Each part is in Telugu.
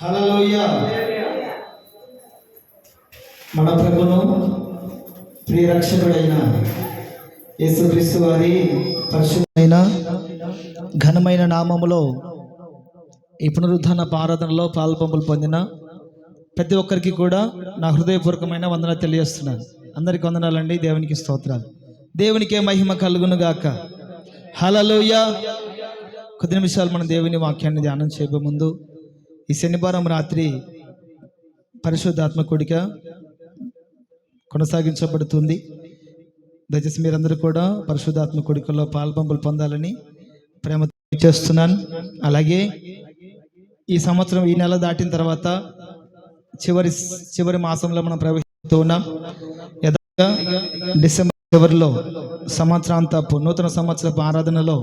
హల్లెలూయా. మన ప్రభును ప్రియరక్షకుడైన యేసుక్రీస్తు వారి పరిశుద్ధమైన ఘనమైన నామములో ఈ పునరుద్ధాన ఆరాధనలో పాల్పంపులు పొందిన ప్రతి ఒక్కరికి కూడా నా హృదయపూర్వకమైన వందన తెలియజేస్తున్నాను. అందరికి వందనాలండి. దేవునికి స్తోత్రాలు. దేవునికే మహిమ కలుగును గాక. హల్లెలూయా. కొద్ది నిమిషాలు మనం దేవుని వాక్యాన్ని ధ్యానం చేయబోయే ముందు ఈ శనివారం రాత్రి పరిశుద్ధాత్మ కూడిక కొనసాగించబడుతుంది. దయచేసి మీరందరూ కూడా పరిశుద్ధాత్మ కూడికలో పాల్పంపులు పొందాలని ప్రేమ చేస్తున్నాను. అలాగే ఈ సంవత్సరం ఈ నెల దాటిన తర్వాత చివరి మాసంలో మనం ప్రవేశిస్తూ ఉన్నాం. యథాగా డిసెంబర్ చివరిలో సంవత్సరాంతపు నూతన సంవత్సరపు ఆరాధనలో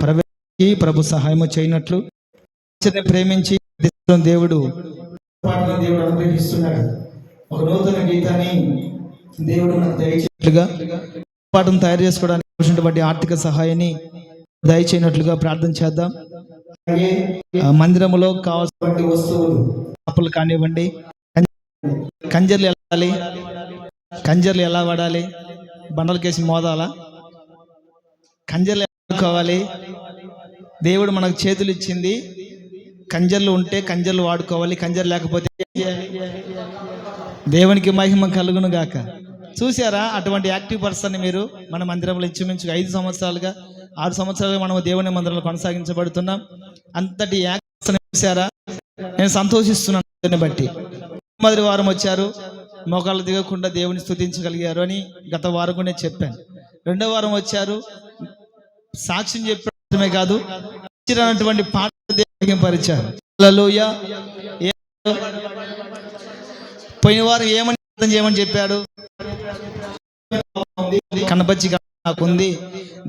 ప్రవేశించి ప్రభు సహాయము చేయనట్లు ప్రేమించి దేవుడు అనుగ్రహిస్తున్నాడు. ఒక నూతన గీతాన్ని దేవుడు నాకు దయచేయట్లుగా పాటను తయారు చేసుకోవడానికి ఆర్థిక సహాయాన్ని దయచేయనట్లుగా ప్రార్థన చేద్దాం. అలాగే మందిరంలో కావాల్సిన వస్తువులు ఆపులు కానివ్వండి, కంజర్లు ఎలా వాడాలి, కంజర్లు ఎలా వాడాలి, బండలకేసి మోదాలా, కంజర్లు ఎలా వాడుకోవాలి. దేవుడు మనకు చేతులు ఇచ్చింది, కంజర్లు ఉంటే కంజర్లు వాడుకోవాలి, కంజర్లు లేకపోతే దేవునికి మహిమ కలుగును గాక. చూసారా అటువంటి యాక్టివ్ పర్సన్ మీరు మన మందిరంలో ఇంచుమించుగా 5 సంవత్సరాలుగా 6 సంవత్సరాలుగా మనం దేవుని మందిరంలో కొనసాగించబడుతున్నాం. అంతటి యాక్టివ్ చూసారా? నేను సంతోషిస్తున్నాను. దాన్ని బట్టి మొదటి వారం వచ్చారు, మోకాళ్ళు దిగకుండా దేవుని స్తుతించగలిగారు అని గత వారం కూడా నేను చెప్పాను. రెండో వారం వచ్చారు, సాక్ష్యం చెప్పడమే కాదు ఇచ్చినటువంటి పాట పరిచారు. హల్లెలూయా. పోయిన వారం ఏమని అర్థం చేయమని చెప్పాడు? కనపచ్చి నాకుంది,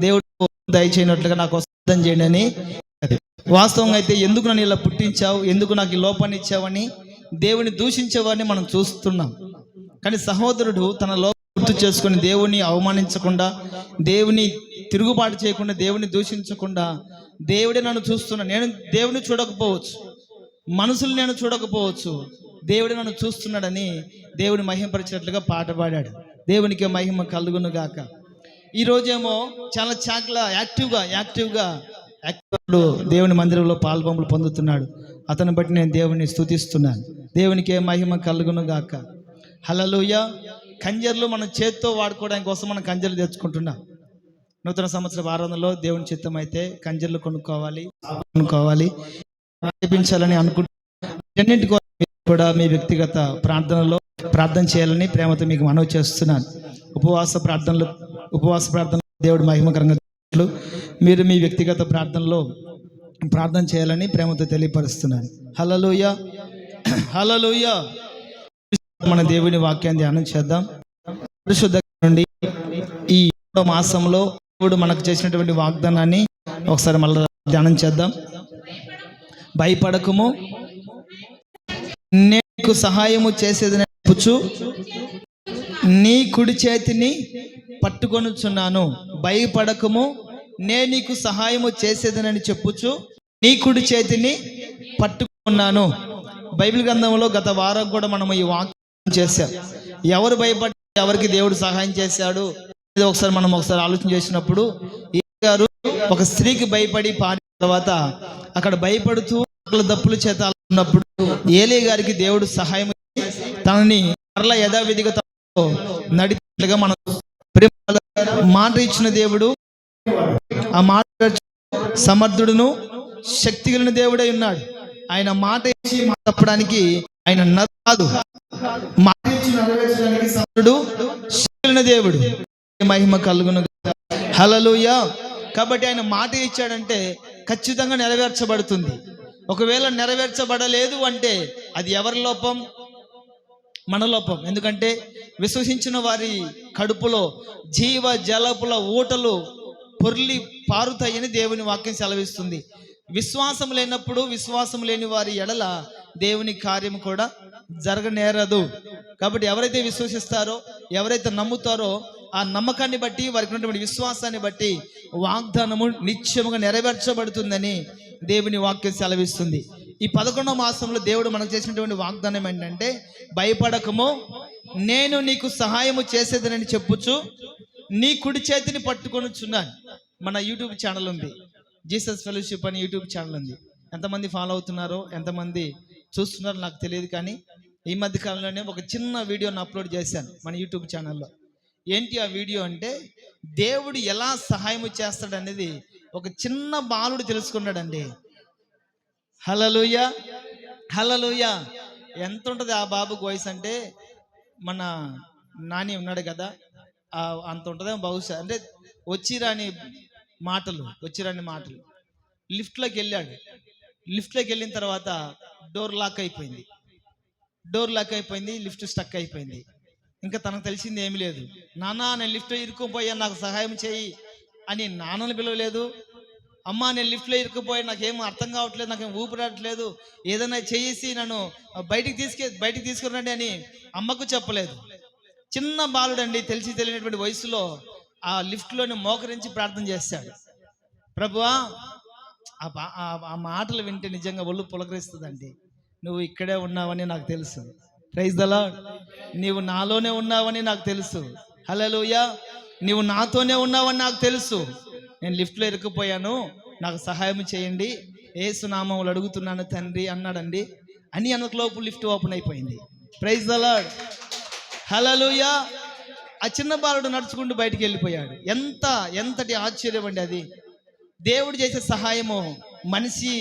దేవుడు దయచేయనట్లుగా నాకు అర్థం చేయండి అని. వాస్తవంగా అయితే ఎందుకు నన్ను ఇలా పుట్టించావు, ఎందుకు నాకు ఈ లోపాన్ని ఇచ్చావని దేవుని దూషించేవాడిని మనం చూస్తున్నాం. కానీ సహోదరుడు తన లోపం గుర్తు చేసుకుని దేవుని అవమానించకుండా, దేవుని తిరుగుబాటు చేయకుండా, దేవుని దూషించకుండా, దేవుడే నన్ను చూస్తున్నా, నేను దేవుని చూడకపోవచ్చు, మనుషులు నేను చూడకపోవచ్చు, దేవుడు నన్ను చూస్తున్నాడని దేవుని మహిమపరిచినట్లుగా పాట పాడాడు. దేవునికి మహిమ కలుగును గాక. ఈరోజేమో చాలా యాక్టివ్గా దేవుని మందిరంలో పాల్పంపులు పొందుతున్నాడు. అతను బట్టి నేను దేవుని స్తుతిస్తున్నాను. దేవునికి మహిమ కలుగును గాక. హల్లెలూయా. కంజర్లు మనం చేత్తో వాడుకోవడానికి కోసం మనం కంజర్లు తెచ్చుకుంటున్నాం. నూతన సంవత్సర ఆరాధనలో దేవుని చిత్తం అయితే కంజర్లు కొనుక్కోవాలి చేయించాలని అనుకుంటున్నాన్నింటి కోసం కూడా మీ వ్యక్తిగత ప్రార్థనలో ప్రార్థన చేయాలని ప్రేమతో మీకు మనవి చేస్తున్నాను. ఉపవాస ప్రార్థనలు దేవుడు మహిమకరంగా మీరు మీ వ్యక్తిగత ప్రార్థనలో ప్రార్థన చేయాలని ప్రేమతో తెలియపరుస్తున్నాను. హల్లెలూయా. హల్లెలూయా. మన దేవుని వాక్యాన్ని ధ్యానం చేద్దాం. పరిశుద్ధ నుండి ఈ మాసంలో దేవుడు మనకు చేసినటువంటి వాగ్దానాన్ని ఒకసారి మళ్ళీ ధ్యానం చేద్దాం. భయపడకము, నీకు సహాయము చేసేదని చెప్పుచు నీ కుడి చేతిని పట్టుకొనుచున్నాను. భయపడకము, నేను నీకు సహాయము చేసేదనని చెప్పుచు నీ కుడి చేతిని పట్టుకున్నాను. బైబిల్ గ్రంథంలో గత వారం కూడా మనం ఈ వాక్యం చేశాం. ఎవరు భయపడి ఎవరికి దేవుడు సహాయం చేశాడు ఒకసారి ఆలోచన చేసినప్పుడు, గారు ఒక స్త్రీకి భయపడి పాడిన తర్వాత అక్కడ భయపడుతూ దప్పుల చేత ఉన్నప్పుడు ఏలీ గారికి దేవుడు సహాయం తనని మరలా యథావిధిగా నడిపినట్లుగా మనం మాట ఇచ్చిన దేవుడు, ఆ మాట సమర్థుడును శక్తి కలిగిన దేవుడై ఉన్నాడు. ఆయన మాట ఇచ్చి తప్పడానికి ఆయన నరాదు. మాట ఇచ్చి నెరవేర్చడానికి సమర్థుడు, శక్తి కలిగిన దేవుడు. మహిమ కలుగును. హల్లెలూయా. కాబట్టి ఆయన మాట ఇచ్చాడంటే ఖచ్చితంగా నెరవేర్చబడుతుంది. ఒకవేళ నెరవేర్చబడలేదు అంటే అది ఎవరి లోపం? మన లోపం. ఎందుకంటే విశ్వసించిన వారి కడుపులో జీవ జలపుల ఊటలు పొర్లి పారుతాయని దేవుని వాక్యం సెలవిస్తుంది. విశ్వాసం లేనప్పుడు, విశ్వాసం లేని వారి ఎడల దేవుని కార్యం కూడా జరగనేరదు. కాబట్టి ఎవరైతే విశ్వసిస్తారో, ఎవరైతే నమ్ముతారో, ఆ నమ్మకాన్ని బట్టి, వారికి ఉన్నటువంటి విశ్వాసాన్ని బట్టి వాగ్దానము నిత్యముగా నెరవేర్చబడుతుందని దేవుని వాక్యం సెలవిస్తుంది. ఈ 11వ మాసంలో దేవుడు మనకు చేసినటువంటి వాగ్దానం ఏంటంటే, భయపడకము, నేను నీకు సహాయము చేసేదనని చెప్పుచు నీ కుడి చేతిని పట్టుకొనుచున్నాను. మన యూట్యూబ్ ఛానల్ ఉంది, జీసస్ ఫెలోషిప్ అని యూట్యూబ్ ఛానల్ ఉంది. ఎంతమంది ఫాలో అవుతున్నారో, ఎంతమంది చూస్తున్నారో నాకు తెలియదు, కానీ ఈ మధ్య కాలంలోనే ఒక చిన్న వీడియోని అప్లోడ్ చేశాను మన యూట్యూబ్ ఛానల్లో. ఏంటి ఆ వీడియో అంటే, దేవుడు ఎలా సహాయం చేస్తాడనేది ఒక చిన్న బాలుడు తెలుసుకున్నాడండి. హల్లెలూయా, హల్లెలూయా. ఎంత ఉంటుంది ఆ బాబుకి వయసు అంటే, మన నాని ఉన్నాడు కదా, అంత ఉంటుందేమో బహుశా. అంటే వచ్చిరాని మాటలు. లిఫ్ట్లోకి వెళ్ళిన తర్వాత డోర్ లాక్ అయిపోయింది, లిఫ్ట్ స్టక్ అయిపోయింది. ఇంకా తనకు తెలిసింది ఏమీ లేదు. నాన్న, నేను లిఫ్ట్లో ఇరుక్కుపోయా, నాకు సహాయం చేయి అని నాన్నని పిలవలేదు. అమ్మ, నేను లిఫ్ట్లో ఇరుక్కుపోయా, నాకేం అర్థం కావట్లేదు, నాకేం ఊపిరాడట్లేదు, ఏదైనా చేసి నన్ను బయటికి తీసుకురండి అని అమ్మకు చెప్పలేదు. చిన్న బాలుడండి, తెలియనటువంటి వయసులో ఆ లిఫ్ట్లోని మోకరించి ప్రార్థన చేశాడు. ప్రభువా, ఆ మాటలు వింటే నిజంగా ఒళ్ళు పులకరిస్తుందండి. నువ్వు ఇక్కడే ఉన్నావని నాకు తెలుసు. Praise the lord. నీవు నాలోనే ఉన్నావని నాకు తెలుసు. హల్లెలూయా. నీవు నాతోనే ఉన్నావని నాకు తెలుసు. నేను లిఫ్ట్లో ఇరుక్కుపోయాను, నాకు సహాయం చేయండి, యేసు నామములో అడుగుతున్నాను తండ్రి అన్నాడండి. అని అనకలోపు లిఫ్ట్ ఓపెన్ అయిపోయింది. Praise the lord. హల్లెలూయా. ఆ చిన్న బాలుడు నడుచుకుంటూ బయటికి వెళ్ళిపోయాడు. ఎంతటి ఆశ్చర్యం అండి అది. దేవుడు చేసే సహాయము మనిషి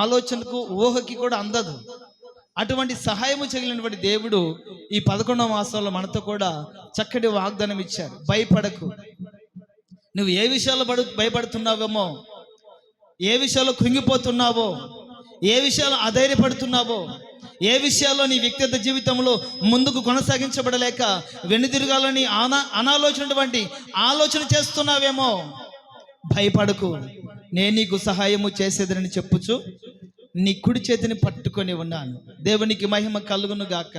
ఆలోచనకు, ఊహకి కూడా అందదు. అటువంటి సహాయము చేయలేనటువంటి దేవుడు ఈ 11వ మాసంలో మనతో కూడా చక్కటి వాగ్దానం ఇచ్చారు. భయపడకు. నువ్వు ఏ విషయాల్లో భయపడుతున్నావేమో, ఏ విషయాల్లో కృంగిపోతున్నావో, ఏ విషయాల్లో అధైర్యపడుతున్నావో, ఏ విషయాల్లో నీ వ్యక్తిగత జీవితంలో ముందుకు కొనసాగించబడలేక వెనుదిరగాలని అనాలోచనటువంటి ఆలోచన చేస్తున్నావేమో, భయపడకు, నేను నీకు సహాయము చేసేదని చెప్పుచు నీ కుడి చేతిని పట్టుకొని ఉన్నాను. దేవునికి మహిమ కలుగును గాక.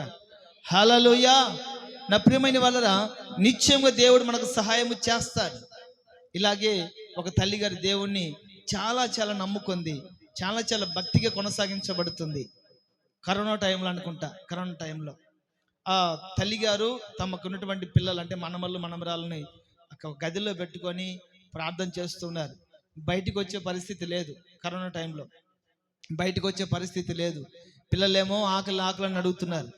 హల్లెలూయా. నా ప్రియమైన వాళ్ళరా, నిశ్చయంగా దేవుడు మనకు సహాయము చేస్తాడు. ఇలాగే ఒక తల్లి గారి దేవుణ్ణి చాలా నమ్ముకుంది, చాలా భక్తిగా కొనసాగించబడుతుంది. కరోనా టైంలో అనుకుంటా, కరోనా టైంలో ఆ తల్లిగారు తమకున్నటువంటి పిల్లలు అంటే మనమరాలని ఒక గదిలో పెట్టుకొని ప్రార్థన చేస్తున్నారు. బయటికి వచ్చే పరిస్థితి లేదు. కరోనా టైంలో బయటకు వచ్చే పరిస్థితి లేదు. పిల్లలేమో ఆకలి అడుగుతున్నారు.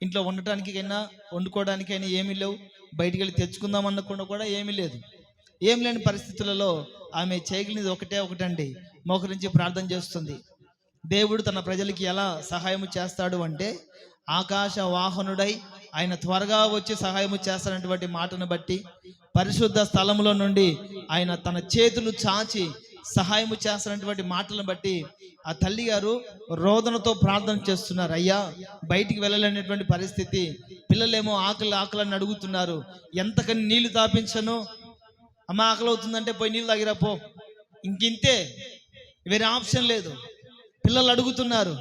ఇంట్లో ఉండటానికైనా వండుకోవడానికైనా ఏమీ లేవు. బయటికి వెళ్ళి తెచ్చుకుందాం అన్నకుండా కూడా ఏమీ లేదు. ఏం లేని పరిస్థితులలో ఆమె చేయగలిగినది ఒకటండి, మోకరించి ప్రార్థన చేస్తుంది. దేవుడు తన ప్రజలకి ఎలా సహాయము చేస్తాడు అంటే, ఆకాశ వాహనుడై ఆయన త్వరగా వచ్చి సహాయము చేస్తానటువంటి మాటను బట్టి, పరిశుద్ధ స్థలములో నుండి ఆయన తన చేతులు చాచి సహాయము చేస్తున్నటువంటి మాటలను బట్టి ఆ తల్లి గారు రోదనతో ప్రార్థన చేస్తున్నారు. అయ్యా, బయటికి వెళ్ళలేనటువంటి పరిస్థితి, పిల్లలేమో ఆకలని అడుగుతున్నారు, ఎంతకని నీళ్లు తాపించను, అమ్మ ఆకలి అవుతుందంటే పోయి నీళ్ళు తాగిరా పో, ఇంకింతే, వేరే ఆప్షన్ లేదు. పిల్లలు అడుగుతున్నారు,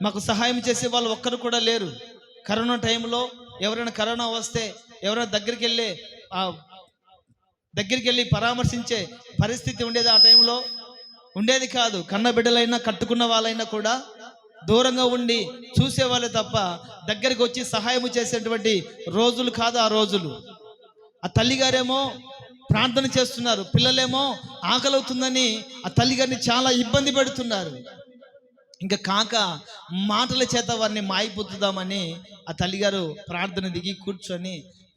మాకు సహాయం చేసే వాళ్ళు ఒక్కరు కూడా లేరు. కరోనా టైంలో ఎవరైనా కరోనా వస్తే ఎవరైనా దగ్గరికి వెళ్ళి పరామర్శించే పరిస్థితి ఉండేది ఆ టైంలో? ఉండేది కాదు. కన్న బిడ్డలైనా కట్టుకున్న వాళ్ళైనా కూడా దూరంగా ఉండి చూసేవాళ్ళే తప్ప దగ్గరికి వచ్చి సహాయం చేసేటువంటి రోజులు కాదు ఆ రోజులు. ఆ తల్లిగారేమో ప్రార్థన చేస్తున్నారు, పిల్లలేమో ఆకలి అవుతుందని ఆ తల్లిగారిని చాలా ఇబ్బంది పెడుతున్నారు. ఇంకా కాక మాటల చేత వారిని మాయిపోతుందామని ఆ తల్లిగారు ప్రార్థన దిగి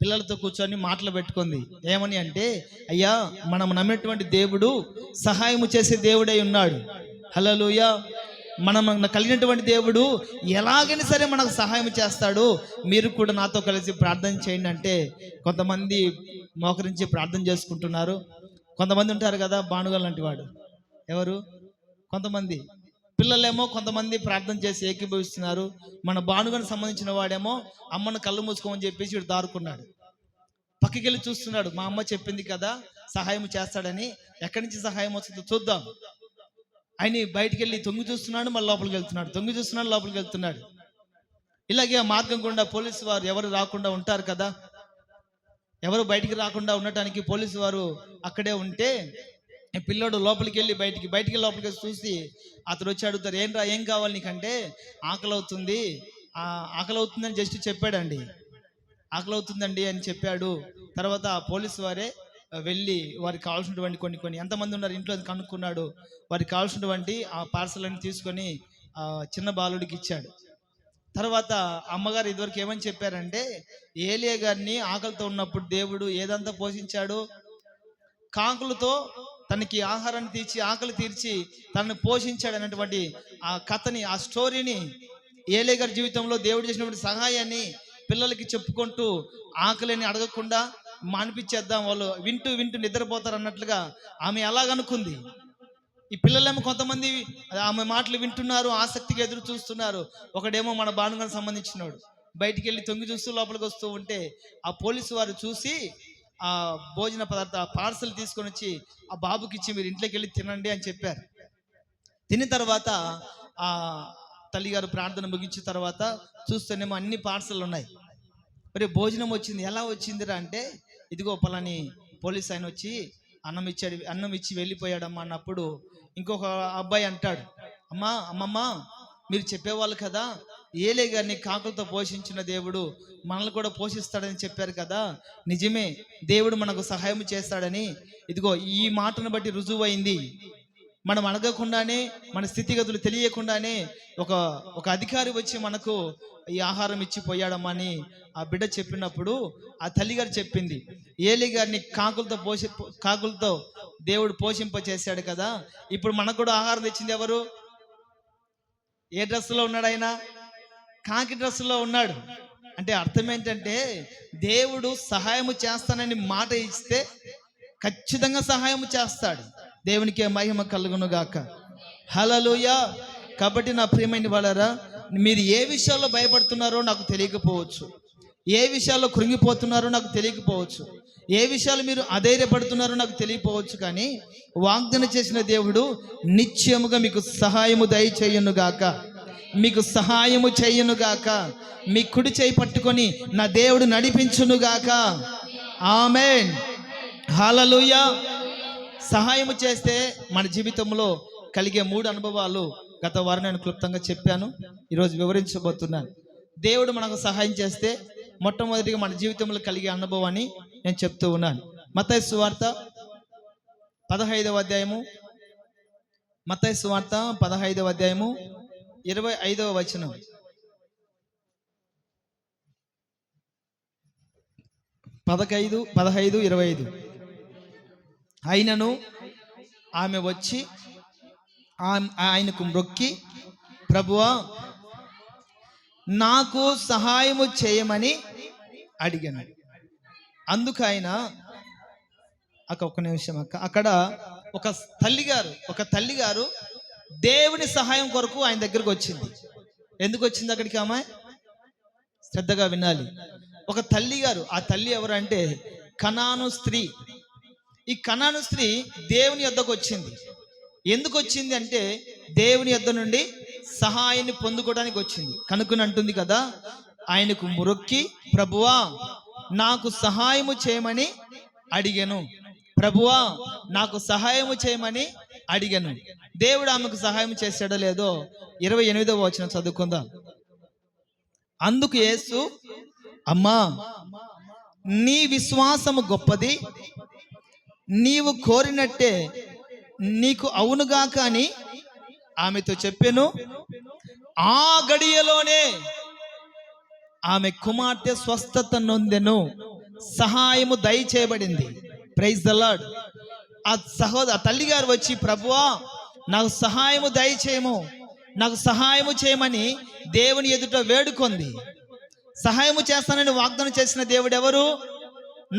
పిల్లలతో కూర్చొని మాటలు పెట్టుకుంది. ఏమని అంటే, అయ్యా, మనం నమ్మేటువంటి దేవుడు సహాయము చేసే దేవుడై ఉన్నాడు. హల్లెలూయా. మనం కలిగినటువంటి దేవుడు ఎలాగైనా సరే మనకు సహాయం చేస్తాడు, మీరు కూడా నాతో కలిసి ప్రార్థన చేయండి అంటే కొంతమంది మోకరించి ప్రార్థన చేసుకుంటున్నారు. కొంతమంది ఉంటారు కదా, బాణుగల్ లాంటి వాడు. ఎవరు? కొంతమంది పిల్లలేమో కొంతమంది ప్రార్థన చేసి ఏకీభవిస్తున్నారు. మన బాణుగానికి సంబంధించిన వాడేమో అమ్మను కళ్ళు మూసుకోమని చెప్పేసి వీడు దారుకున్నాడు. పక్కకి వెళ్ళి చూస్తున్నాడు, మా అమ్మ చెప్పింది కదా సహాయం చేస్తాడని, ఎక్కడి నుంచి సహాయం వస్తుందో చూద్దాం అని బయటికి వెళ్ళి తొంగి చూస్తున్నాడు, మళ్ళీ లోపలికి వెళ్తున్నాడు. ఇలాగే ఆ మార్గం గుండా పోలీసు వారు ఎవరు రాకుండా ఉంటారు కదా, ఎవరు బయటికి రాకుండా ఉండటానికి పోలీసు వారు అక్కడే ఉంటే ఈ పిల్లోడు లోపలికి వెళ్ళి బయటికి లోపలికి వచ్చి చూసి అతడు వచ్చి అడుగుతారు, ఏంట్రా ఏం కావాలి నీకంటే, ఆకలి అవుతుంది, ఆకలి అవుతుందని జస్ట్ చెప్పాడండి. ఆకలి అవుతుందండి అని చెప్పాడు. తర్వాత ఆ పోలీసు వారే వెళ్ళి వారికి కావాల్సినటువంటి కొన్ని ఎంతమంది ఉన్నారు ఇంట్లో అది కనుక్కున్నాడు. వారికి కావాల్సినటువంటి ఆ పార్సల్ అని తీసుకొని చిన్న బాలుడికి ఇచ్చాడు. తర్వాత అమ్మగారు ఇదివరకు ఏమని చెప్పారంటే, ఏలియా గారిని ఆకలితో ఉన్నప్పుడు దేవుడు ఏదంతా పోషించాడు, కాకులతో తనకి ఆహారాన్ని తీర్చి ఆకలి తీర్చి తనను పోషించాడు అన్నటువంటి ఆ కథని, ఆ స్టోరీని, ఏలియా గారి జీవితంలో దేవుడు చేసినటువంటి సహాయాన్ని పిల్లలకి చెప్పుకుంటూ ఆకలిని అడగకుండా మానిపించేద్దాం, వాళ్ళు వింటూ నిద్రపోతారు అన్నట్లుగా ఆమె అలాగనుకుంది. ఈ పిల్లలేమో కొంతమంది ఆమె మాటలు వింటున్నారు, ఆసక్తిగా ఎదురు చూస్తున్నారు. ఒకడేమో మన బాణుగానికి సంబంధించినోడు బయటికి వెళ్ళి తొంగి చూస్తూ లోపలికి వస్తూ ఉంటే ఆ పోలీసు వారు చూసి ఆ భోజన పదార్థ పార్సల్ తీసుకొని వచ్చి ఆ బాబుకి ఇచ్చి మీరు ఇంట్లోకి వెళ్ళి తినండి అని చెప్పారు. తిన్న తర్వాత ఆ తల్లిగారు ప్రార్థన ముగించిన తర్వాత చూస్తేనేమో అన్ని పార్సల్ ఉన్నాయి. మరి భోజనం వచ్చింది. ఎలా వచ్చిందిరా అంటే, ఇదిగో పలాని పోలీస్ ఆయన వచ్చి అన్నం ఇచ్చి వెళ్ళిపోయాడమ్మా అన్నప్పుడు ఇంకొక అబ్బాయి అంటాడు, అమ్మమ్మ మీరు చెప్పేవాళ్ళు కదా, ఏలే గారిని కాకులతో పోషించిన దేవుడు మనల్ని కూడా పోషిస్తాడని చెప్పారు కదా, నిజమే, దేవుడు మనకు సహాయం చేస్తాడని ఇదిగో ఈ మాటను బట్టి రుజువైంది. మనం అడగకుండానే, మన స్థితిగతులు తెలియకుండానే ఒక అధికారి వచ్చి మనకు ఈ ఆహారం ఇచ్చి పోయాడమ్మని ఆ బిడ్డ చెప్పినప్పుడు ఆ తల్లిగారు చెప్పింది, ఏలి గారిని కాకులతో దేవుడు పోషింప చేశాడు కదా, ఇప్పుడు మనకు కూడా ఆహారం తెచ్చింది ఎవరు? ఏ డ్రెస్సులో ఉన్నాడు ఆయన? కాకి డ్రెస్సులో ఉన్నాడు. అంటే అర్థం ఏంటంటే, దేవుడు సహాయము చేస్తానని మాట ఇస్తే ఖచ్చితంగా సహాయము చేస్తాడు. దేవునికి మహిమ కలుగును గాక. హల్లెలూయా. కాబట్టి నా ప్రియమైన వాళ్ళారా, మీరు ఏ విషయాల్లో భయపడుతున్నారో నాకు తెలియకపోవచ్చు, ఏ విషయాల్లో కృంగిపోతున్నారో నాకు తెలియకపోవచ్చు, ఏ విషయాలు మీరు అధైర్యపడుతున్నారో నాకు తెలియకపోవచ్చు, కానీ వాగ్దానం చేసిన దేవుడు నిశ్చయముగా మీకు సహాయము దయచేయునుగాక, మీకు సహాయము చేయునుగాక, మీ కుడి చేయి పట్టుకొని నా దేవుడు నడిపించునుగాక. ఆమేన్. హల్లెలూయా. సహాయము చేస్తే మన జీవితంలో కలిగే 3 అనుభవాలు గత వారం నేను క్లుప్తంగా చెప్పాను, ఈరోజు వివరించబోతున్నాను. దేవుడు మనకు సహాయం చేస్తే మొట్టమొదటిగా మన జీవితంలో కలిగే అనుభవాన్ని నేను చెప్తూ ఉన్నాను. మత్తయి సువార్త 15వ అధ్యాయము, మత్తయి సువార్త 15వ అధ్యాయము 25వ వచనం. 15, 25. అయినను ఆమె వచ్చి ఆయనకు మ్రొక్కి, ప్రభువా నాకు సహాయము చేయమని అడిగాను. అందుకు ఆయన ఒక్క నిమిషం అక్కడ ఒక తల్లిగారు దేవుని సహాయం కొరకు ఆయన దగ్గరకు వచ్చింది. ఎందుకు వచ్చింది అక్కడికి ఆమె? శ్రద్ధగా వినాలి. ఒక తల్లిగారు, ఆ తల్లి ఎవరంటే కనాను స్త్రీ. ఈ కనాను స్త్రీ దేవుని యొద్దకు వచ్చింది. ఎందుకు వచ్చింది అంటే, దేవుని యొద్ద నుండి సహాయాన్ని పొందుకోవడానికి వచ్చింది. కనుక్కుని అంటుంది కదా, ఆయనకు మొరొక్కి, ప్రభువా నాకు సహాయము చేయమని అడిగాను, ప్రభువా నాకు సహాయము చేయమని అడిగాను. దేవుడు ఆమెకు సహాయం చేశాడో లేదో 28వ వచనం చదువుకుందాం. అందుకు యేసు, అమ్మా నీ విశ్వాసము గొప్పది, నీవు కోరినట్టే నీకు అవునుగాక అని ఆమెతో చెప్పెను. ఆ గడియలోనే ఆమె కుమార్తె స్వస్థత నొందెను, సహాయము దయచేయబడింది. Praise the lord. ఆ తల్లిగారు వచ్చి, ప్రభువా నాకు సహాయము దయచేయము, నాకు సహాయము చేయమని దేవుని ఎదుట వేడుకొంది. సహాయము చేస్తానని వాగ్దానం చేసిన దేవుడు ఎవరు?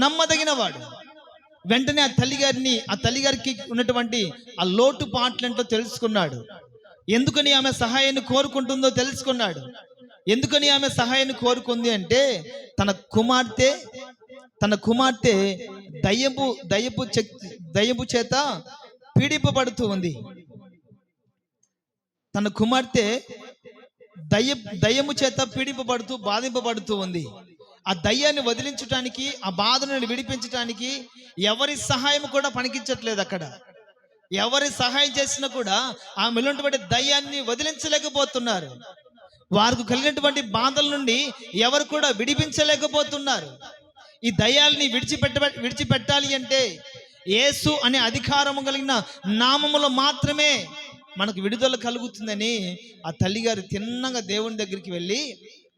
నమ్మదగిన వాడు. వెంటనే ఆ తల్లిగారికి ఉన్నటువంటి ఆ లోటు పాటలంటో తెలుసుకున్నాడు. ఎందుకని ఆమె సహాయాన్ని కోరుకుంటుందో తెలుసుకున్నాడు. ఎందుకని ఆమె సహాయాన్ని కోరుకుంది అంటే, తన కుమార్తె దయ్యపు చేత పీడింపబడుతూ ఉంది. తన కుమార్తె దయ్యము చేత పీడింపబడుతూ బాధింపబడుతూ ఉంది. ఆ దయ్యాన్ని వదిలించడానికి, ఆ బాధను విడిపించడానికి ఎవరి సహాయం కూడా పనికించట్లేదు. అక్కడ ఎవరి సహాయం చేసినా కూడా ఆమెలో ఉన్నటువంటి దయ్యాన్ని వదిలించలేకపోతున్నారు. వారికి కలిగినటువంటి బాధల నుండి ఎవరు కూడా విడిపించలేకపోతున్నారు. ఈ దయ్యాల్ని విడిచిపెట్టాలి అంటే యేసు అనే అధికారము కలిగిన నామములో మాత్రమే మనకు విడుదల కలుగుతుందని ఆ తల్లిగారు తిన్నగా దేవుని దగ్గరికి వెళ్ళి,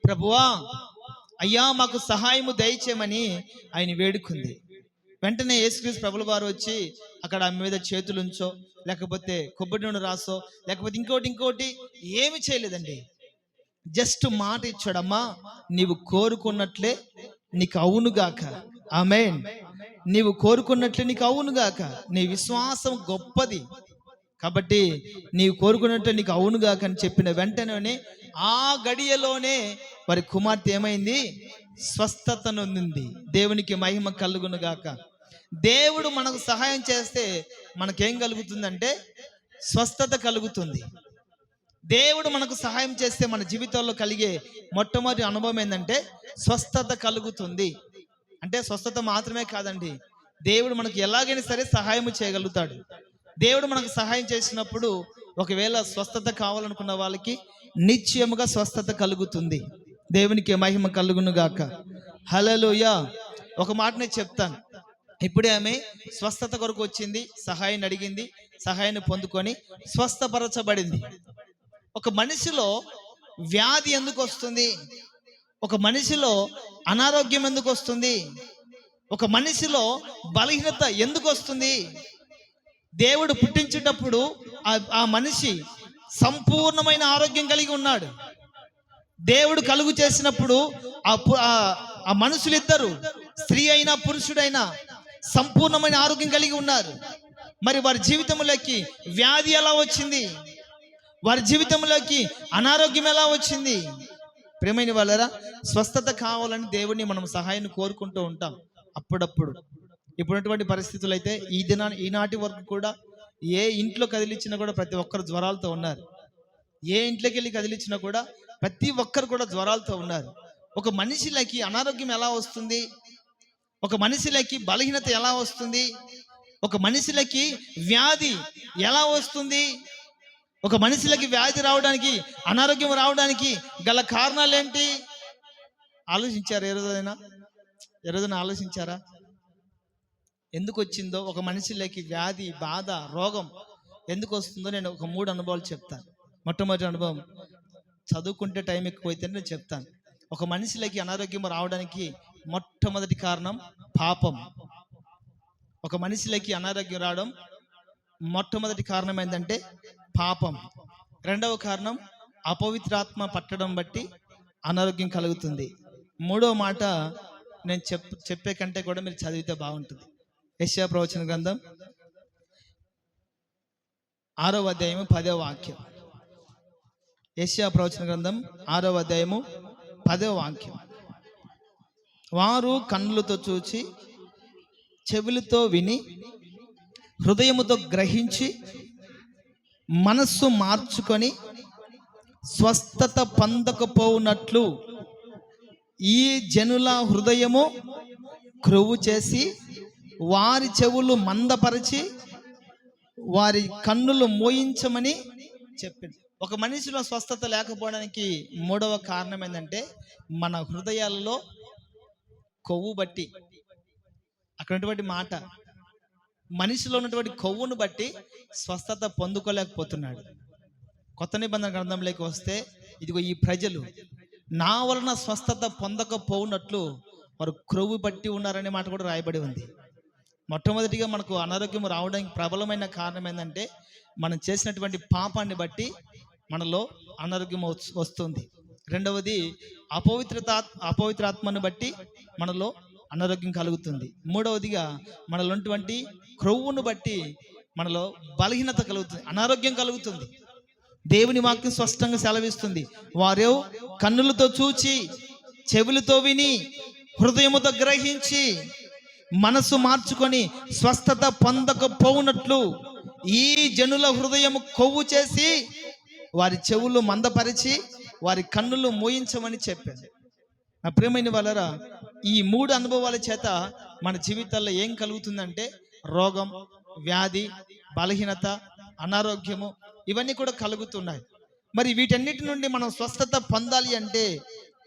ప్రభువా అయ్యా మాకు సహాయము దయచేయమని ఆయన వేడుకుంది. వెంటనే యేసుక్రీస్తు ప్రభుల వారు వచ్చి అక్కడ ఆమె మీద చేతులుంచో, లేకపోతే కొబ్బరి నూనె రాసో, లేకపోతే ఇంకోటి ఏమి చేయలేదండి. జస్ట్ మాట ఇచ్చాడమ్మా, నీవు కోరుకున్నట్లే నీకు అవునుగాక. ఆమేన్. నీవు కోరుకున్నట్లే నీకు అవునుగాక. నీ విశ్వాసం గొప్పది కాబట్టి నీవు కోరుకున్నట్లే నీకు అవునుగాక అని చెప్పిన వెంటనే ఆ గడియలోనే వారి కుమార్తె ఏమైంది? స్వస్థత నొందింది. దేవునికి మహిమ కలుగును గాక. దేవుడు మనకు సహాయం చేస్తే మనకేం కలుగుతుందంటే స్వస్థత కలుగుతుంది. దేవుడు మనకు సహాయం చేస్తే మన జీవితంలో కలిగే మొట్టమొదటి అనుభవం ఏంటంటే స్వస్థత కలుగుతుంది. అంటే స్వస్థత మాత్రమే కాదండి, దేవుడు మనకు ఎలాగైనా సరే సహాయం చేయగలుగుతాడు. దేవుడు మనకు సహాయం చేసినప్పుడు ఒకవేళ స్వస్థత కావాలనుకున్న వాళ్ళకి నిశ్చయముగా స్వస్థత కలుగుతుంది. దేవునికి మహిమ కలుగును గాక. హల్లెలూయా. ఒక మాట నేను చెప్తాను. ఇప్పుడే ఆమె స్వస్థత కొరకు వచ్చింది, సహాయాన్ని అడిగింది, సహాయాన్ని పొందుకొని స్వస్థపరచబడింది. ఒక మనిషిలో వ్యాధి ఎందుకు వస్తుంది? ఒక మనిషిలో అనారోగ్యం ఎందుకు వస్తుంది? ఒక మనిషిలో బలహీనత ఎందుకు వస్తుంది? దేవుడు పుట్టించేటప్పుడు ఆ మనిషి సంపూర్ణమైన ఆరోగ్యం కలిగి ఉన్నాడు. దేవుడు కలుగు చేసినప్పుడు ఆ మనుషులిద్దరు, స్త్రీ అయినా పురుషుడైనా సంపూర్ణమైన ఆరోగ్యం కలిగి ఉన్నారు. మరి వారి జీవితంలోకి వ్యాధి ఎలా వచ్చింది? వారి జీవితంలోకి అనారోగ్యం ఎలా వచ్చింది? ప్రియమైన వాళ్ళరా, స్వస్థత కావాలని దేవుడిని మనం సహాయాన్ని కోరుకుంటూ ఉంటాం అప్పుడప్పుడు. ఇప్పుడున్నటువంటి పరిస్థితులు అయితే ఈనాటి వరకు కూడా ఏ ఇంట్లో కదిలిచ్చినా కూడా ప్రతి ఒక్కరు జ్వరాలతో ఉన్నారు. ఏ ఇంట్లోకి వెళ్ళి కదిలిచ్చినా కూడా ప్రతి ఒక్కరు కూడా జ్వరాలతో ఉన్నారు. ఒక మనిషిలోకి అనారోగ్యం ఎలా వస్తుంది? ఒక మనిషిలోకి బలహీనత ఎలా వస్తుంది? ఒక మనిషిలోకి వ్యాధి ఎలా వస్తుంది? ఒక మనిషిలోకి వ్యాధి రావడానికి, అనారోగ్యం రావడానికి గల కారణాలు ఏంటి? ఆలోచించారా? ఏ రోజైనా ఆలోచించారా ఎందుకు వచ్చిందో? ఒక మనిషిలోకి వ్యాధి, బాధ, రోగం ఎందుకు వస్తుందో నేను ఒక 3 అనుభవాలు చెప్తాను. మొట్టమొదటి అనుభవం, చదువుకుంటే టైం ఎక్కువైతే నేను చెప్తాను. ఒక మనిషిలోకి అనారోగ్యం రావడానికి మొట్టమొదటి కారణం పాపం. ఒక మనిషిలోకి అనారోగ్యం రావడం మొట్టమొదటి కారణం ఏంటంటే పాపం. రెండవ కారణం అపవిత్రాత్మ పట్టడం బట్టి అనారోగ్యం కలుగుతుంది. మూడవ మాట నేను చెప్పే కంటే కూడా మీరు చదివితే బాగుంటుంది. యెషయా ప్రవచన గ్రంథం 6వ అధ్యాయము 10వ వాక్యం. యెషయా ప్రవచన గ్రంథం 6వ అధ్యాయము 10వ వాక్యం. వారు కన్నులతో చూచి, చెవులతో విని, హృదయముతో గ్రహించి, మనస్సు మార్చుకొని స్వస్థత పొందకపోవునట్లు ఈ జనుల హృదయము క్రొవ్వు చేసి, వారి చెవులు మందపరిచి, వారి కన్నులు మోయించమని చెప్పింది. ఒక మనిషిలో స్వస్థత లేకపోవడానికి మూడవ కారణం ఏంటంటే మన హృదయాలలో కొవ్వు బట్టి, అక్కడ ఉన్నటువంటి మాట, మనిషిలో ఉన్నటువంటి కొవ్వును బట్టి స్వస్థత పొందుకోలేకపోతున్నాడు. కొత్త నిబంధన గ్రంథంలోకి వస్తే ఇదిగో ఈ ప్రజలు నా వలన స్వస్థత పొందకపోవునట్లు వారు క్రొవ్వు బట్టి ఉన్నారనే మాట కూడా రాయబడి ఉంది. మొట్టమొదటిగా మనకు అనారోగ్యం రావడానికి ప్రబలమైన కారణం ఏంటంటే మనం చేసినటువంటి పాపాన్ని బట్టి మనలో అనారోగ్యం వస్తుంది. రెండవది అపవిత్రాత్మను బట్టి మనలో అనారోగ్యం కలుగుతుంది. మూడవదిగా మనలో ఉన్నటువంటి క్రొవ్వును బట్టి మనలో బలహీనత కలుగుతుంది, అనారోగ్యం కలుగుతుంది. దేవుని వాక్యం స్పష్టంగా సెలవిస్తుంది, వారు కన్నులతో చూచి, చెవులతో విని, హృదయముతో గ్రహించి, మనసు మార్చుకొని స్వస్థత పొందకపోవునట్లు ఈ జనుల హృదయము కొవ్వు చేసి, వారి చెవులు మందపరిచి, వారి కన్నులు మోయించమని చెప్పారు. నా ప్రియమైన వాళ్ళరా, ఈ 3 అనుభవాల చేత మన జీవితాల్లో ఏం కలుగుతుందంటే రోగం, వ్యాధి, బలహీనత, అనారోగ్యము ఇవన్నీ కూడా కలుగుతున్నాయి. మరి వీటన్నిటి నుండి మనం స్వస్థత పొందాలి అంటే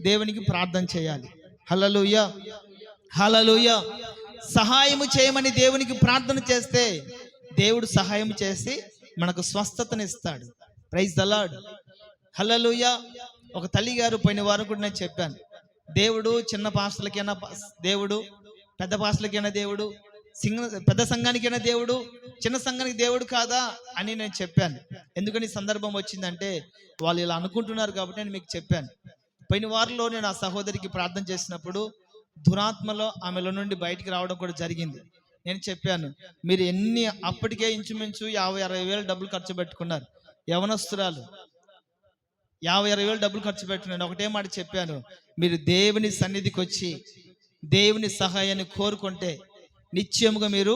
దేవునికి ప్రార్థన చేయాలి. హల్లెలూయా, హల్లెలూయా. సహాయము చేయమని దేవునికి ప్రార్థన చేస్తే దేవుడు సహాయం చేసి మనకు స్వస్థతను ఇస్తాడు. ప్రైజ్ ద లార్డ్, హల్లెలూయా. ఒక తల్లి గారు పోయిన వారం కూడా నేను చెప్పాను, దేవుడు చిన్న పాస్టర్లకైనా దేవుడు, పెద్ద పాస్టర్లకైనా దేవుడు, పెద్ద సంఘానికైనా దేవుడు, చిన్న సంఘానికి దేవుడు కాదా అని నేను చెప్పాను. ఎందుకని సందర్భం వచ్చిందంటే వాళ్ళు ఇలా అనుకుంటున్నారు కాబట్టి నేను మీకు చెప్పాను. పోయిన వారంలో నేను ఆ సహోదరికి ప్రార్థన చేసినప్పుడు దురాత్మలో ఆమెలో నుండి బయటికి రావడం కూడా జరిగింది. నేను చెప్పాను, మీరు అప్పటికే ఇంచుమించు 50-60 వేలు డబ్బులు ఖర్చు పెట్టుకున్నారు. యవనస్తురాలు 50-60 వేలు డబ్బులు ఖర్చు పెట్టుకున్నాను. ఒకటే మాట చెప్పాను, మీరు దేవుని సన్నిధికి వచ్చి దేవుని సహాయాన్ని కోరుకుంటే నిశ్చయముగా మీరు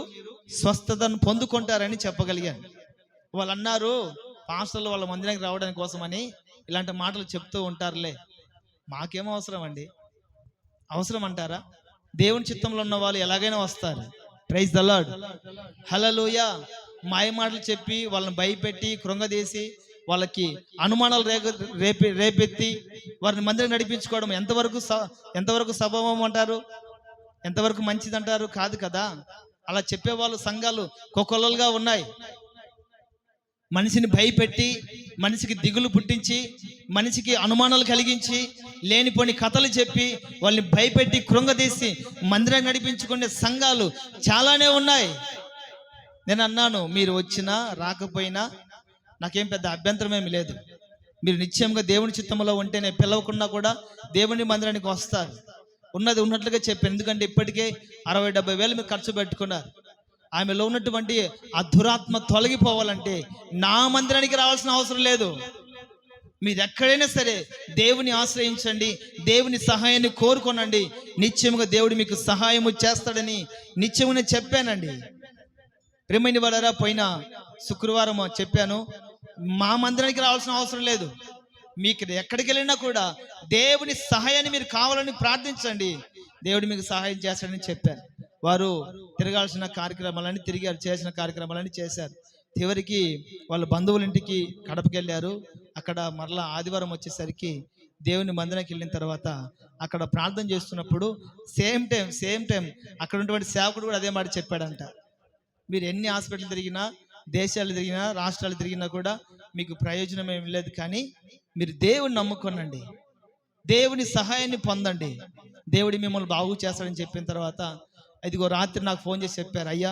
స్వస్థతను పొందుకుంటారని చెప్పగలిగాను. వాళ్ళు అన్నారు, పాస్టర్లు వాళ్ళ మందిరానికి రావడానికి కోసమని ఇలాంటి మాటలు చెప్తూ ఉంటారులే. మాకేమో అవసరం అండి? అవసరం అంటారా? దేవుని చిత్తంలో ఉన్న వాళ్ళు ఎలాగైనా వస్తారు. ప్రైజ్ ద లార్డ్, హల్లెలూయా. మాయ మాటలు చెప్పి వాళ్ళని భయపెట్టి కృంగదీసి వాళ్ళకి అనుమానాలు రేపెత్తి వారిని మందిరం నడిపించుకోవడం ఎంతవరకు సబబం అంటారు? ఎంతవరకు మంచిది అంటారు? కాదు కదా. అలా చెప్పేవాళ్ళు సంఘాలు కొకొల్లలుగా ఉన్నాయి. మనిషిని భయపెట్టి, మనిషికి దిగులు పుట్టించి, మనిషికి అనుమానాలు కలిగించి, లేనిపోని కథలు చెప్పి వాళ్ళని భయపెట్టి కృంగదీసి మందిరాన్ని నడిపించుకునే సంఘాలు చాలానే ఉన్నాయి. నేను అన్నాను, మీరు వచ్చినా రాకపోయినా నాకేం పెద్ద అభ్యంతరం ఏమి లేదు. మీరు నిశ్చయంగా దేవుని చిత్తంలో ఉంటేనే పిలవకుండా కూడా దేవుని మందిరానికి వస్తారు. ఉన్నది ఉన్నట్లుగా చెప్పాను. ఎందుకంటే ఇప్పటికే 60-70 వేలు మీరు ఖర్చు పెట్టుకున్నారు. ఆమెలో ఉన్నటువంటి ఆ దురాత్మ తొలగిపోవాలంటే నా మందిరానికి రావాల్సిన అవసరం లేదు. మీరు ఎక్కడైనా సరే దేవుని ఆశ్రయించండి, దేవుని సహాయాన్ని కోరుకోనండి, నిత్యముగా దేవుడు మీకు సహాయము చేస్తాడని నిత్యముగా చెప్పానండి. ప్రియమైన వాళ్ళారా, పోయిన శుక్రవారం చెప్పాను, మా మందిరానికి రావాల్సిన అవసరం లేదు. మీకు ఎక్కడికి వెళ్ళినా కూడా దేవుని సహాయాన్ని మీరు కావాలని ప్రార్థించండి, దేవుడు మీకు సహాయం చేస్తాడని చెప్పాను. వారు తిరగాల్సిన కార్యక్రమాలని తిరిగారు, చేసిన కార్యక్రమాలని చేశారు. చివరికి వాళ్ళ బంధువుల ఇంటికి కడపకి వెళ్ళారు. అక్కడ మరలా ఆదివారం వచ్చేసరికి దేవుని మందిరానికి వెళ్ళిన తర్వాత అక్కడ ప్రార్థన చేస్తున్నప్పుడు సేమ్ టైం అక్కడ ఉన్నటువంటి సేవకుడు కూడా అదే మాట చెప్పాడంట. మీరు ఎన్ని హాస్పిటల్ తిరిగినా, దేశాలు తిరిగినా, రాష్ట్రాలు తిరిగినా కూడా మీకు ప్రయోజనం ఏమి లేదు. కానీ మీరు దేవుని నమ్ముకోనండి, దేవుని సహాయాన్ని పొందండి, దేవుడి మిమ్మల్ని బాగు చేస్తాడని చెప్పిన తర్వాత ఇదిగో రాత్రి నాకు ఫోన్ చేసి చెప్పారు, అయ్యా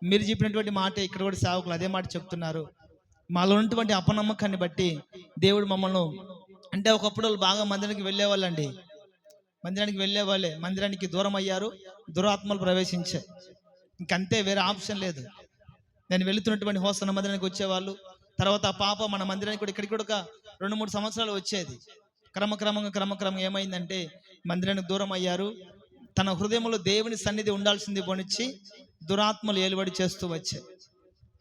మీరు చెప్పినటువంటి మాట ఇక్కడ కూడా సేవకులు అదే మాట చెప్తున్నారు. మాలో ఉన్నటువంటి అపనమ్మకాన్ని బట్టి దేవుడు మమ్మల్ని, అంటే ఒకప్పుడు వాళ్ళు బాగా మందిరానికి వెళ్ళేవాళ్ళండి, మందిరానికి వెళ్ళేవాళ్ళే, మందిరానికి దూరం అయ్యారు, దురాత్మలు ప్రవేశించాయి. ఇంకంతే, వేరే ఆప్షన్ లేదు. నేను వెళుతున్నటువంటి హోసన మందిరానికి వచ్చేవాళ్ళు. తర్వాత ఆ పాప మన మందిరానికి కూడా ఇక్కడికి కూడా ఒక 2-3 సంవత్సరాలు వచ్చేది. క్రమక్రమంగా ఏమైందంటే మందిరానికి దూరం అయ్యారు. తన హృదయంలో దేవుని సన్నిధి ఉండాల్సింది పోనిచ్చి దురాత్మలు ఏలుబడి చేస్తూ వచ్చాయి.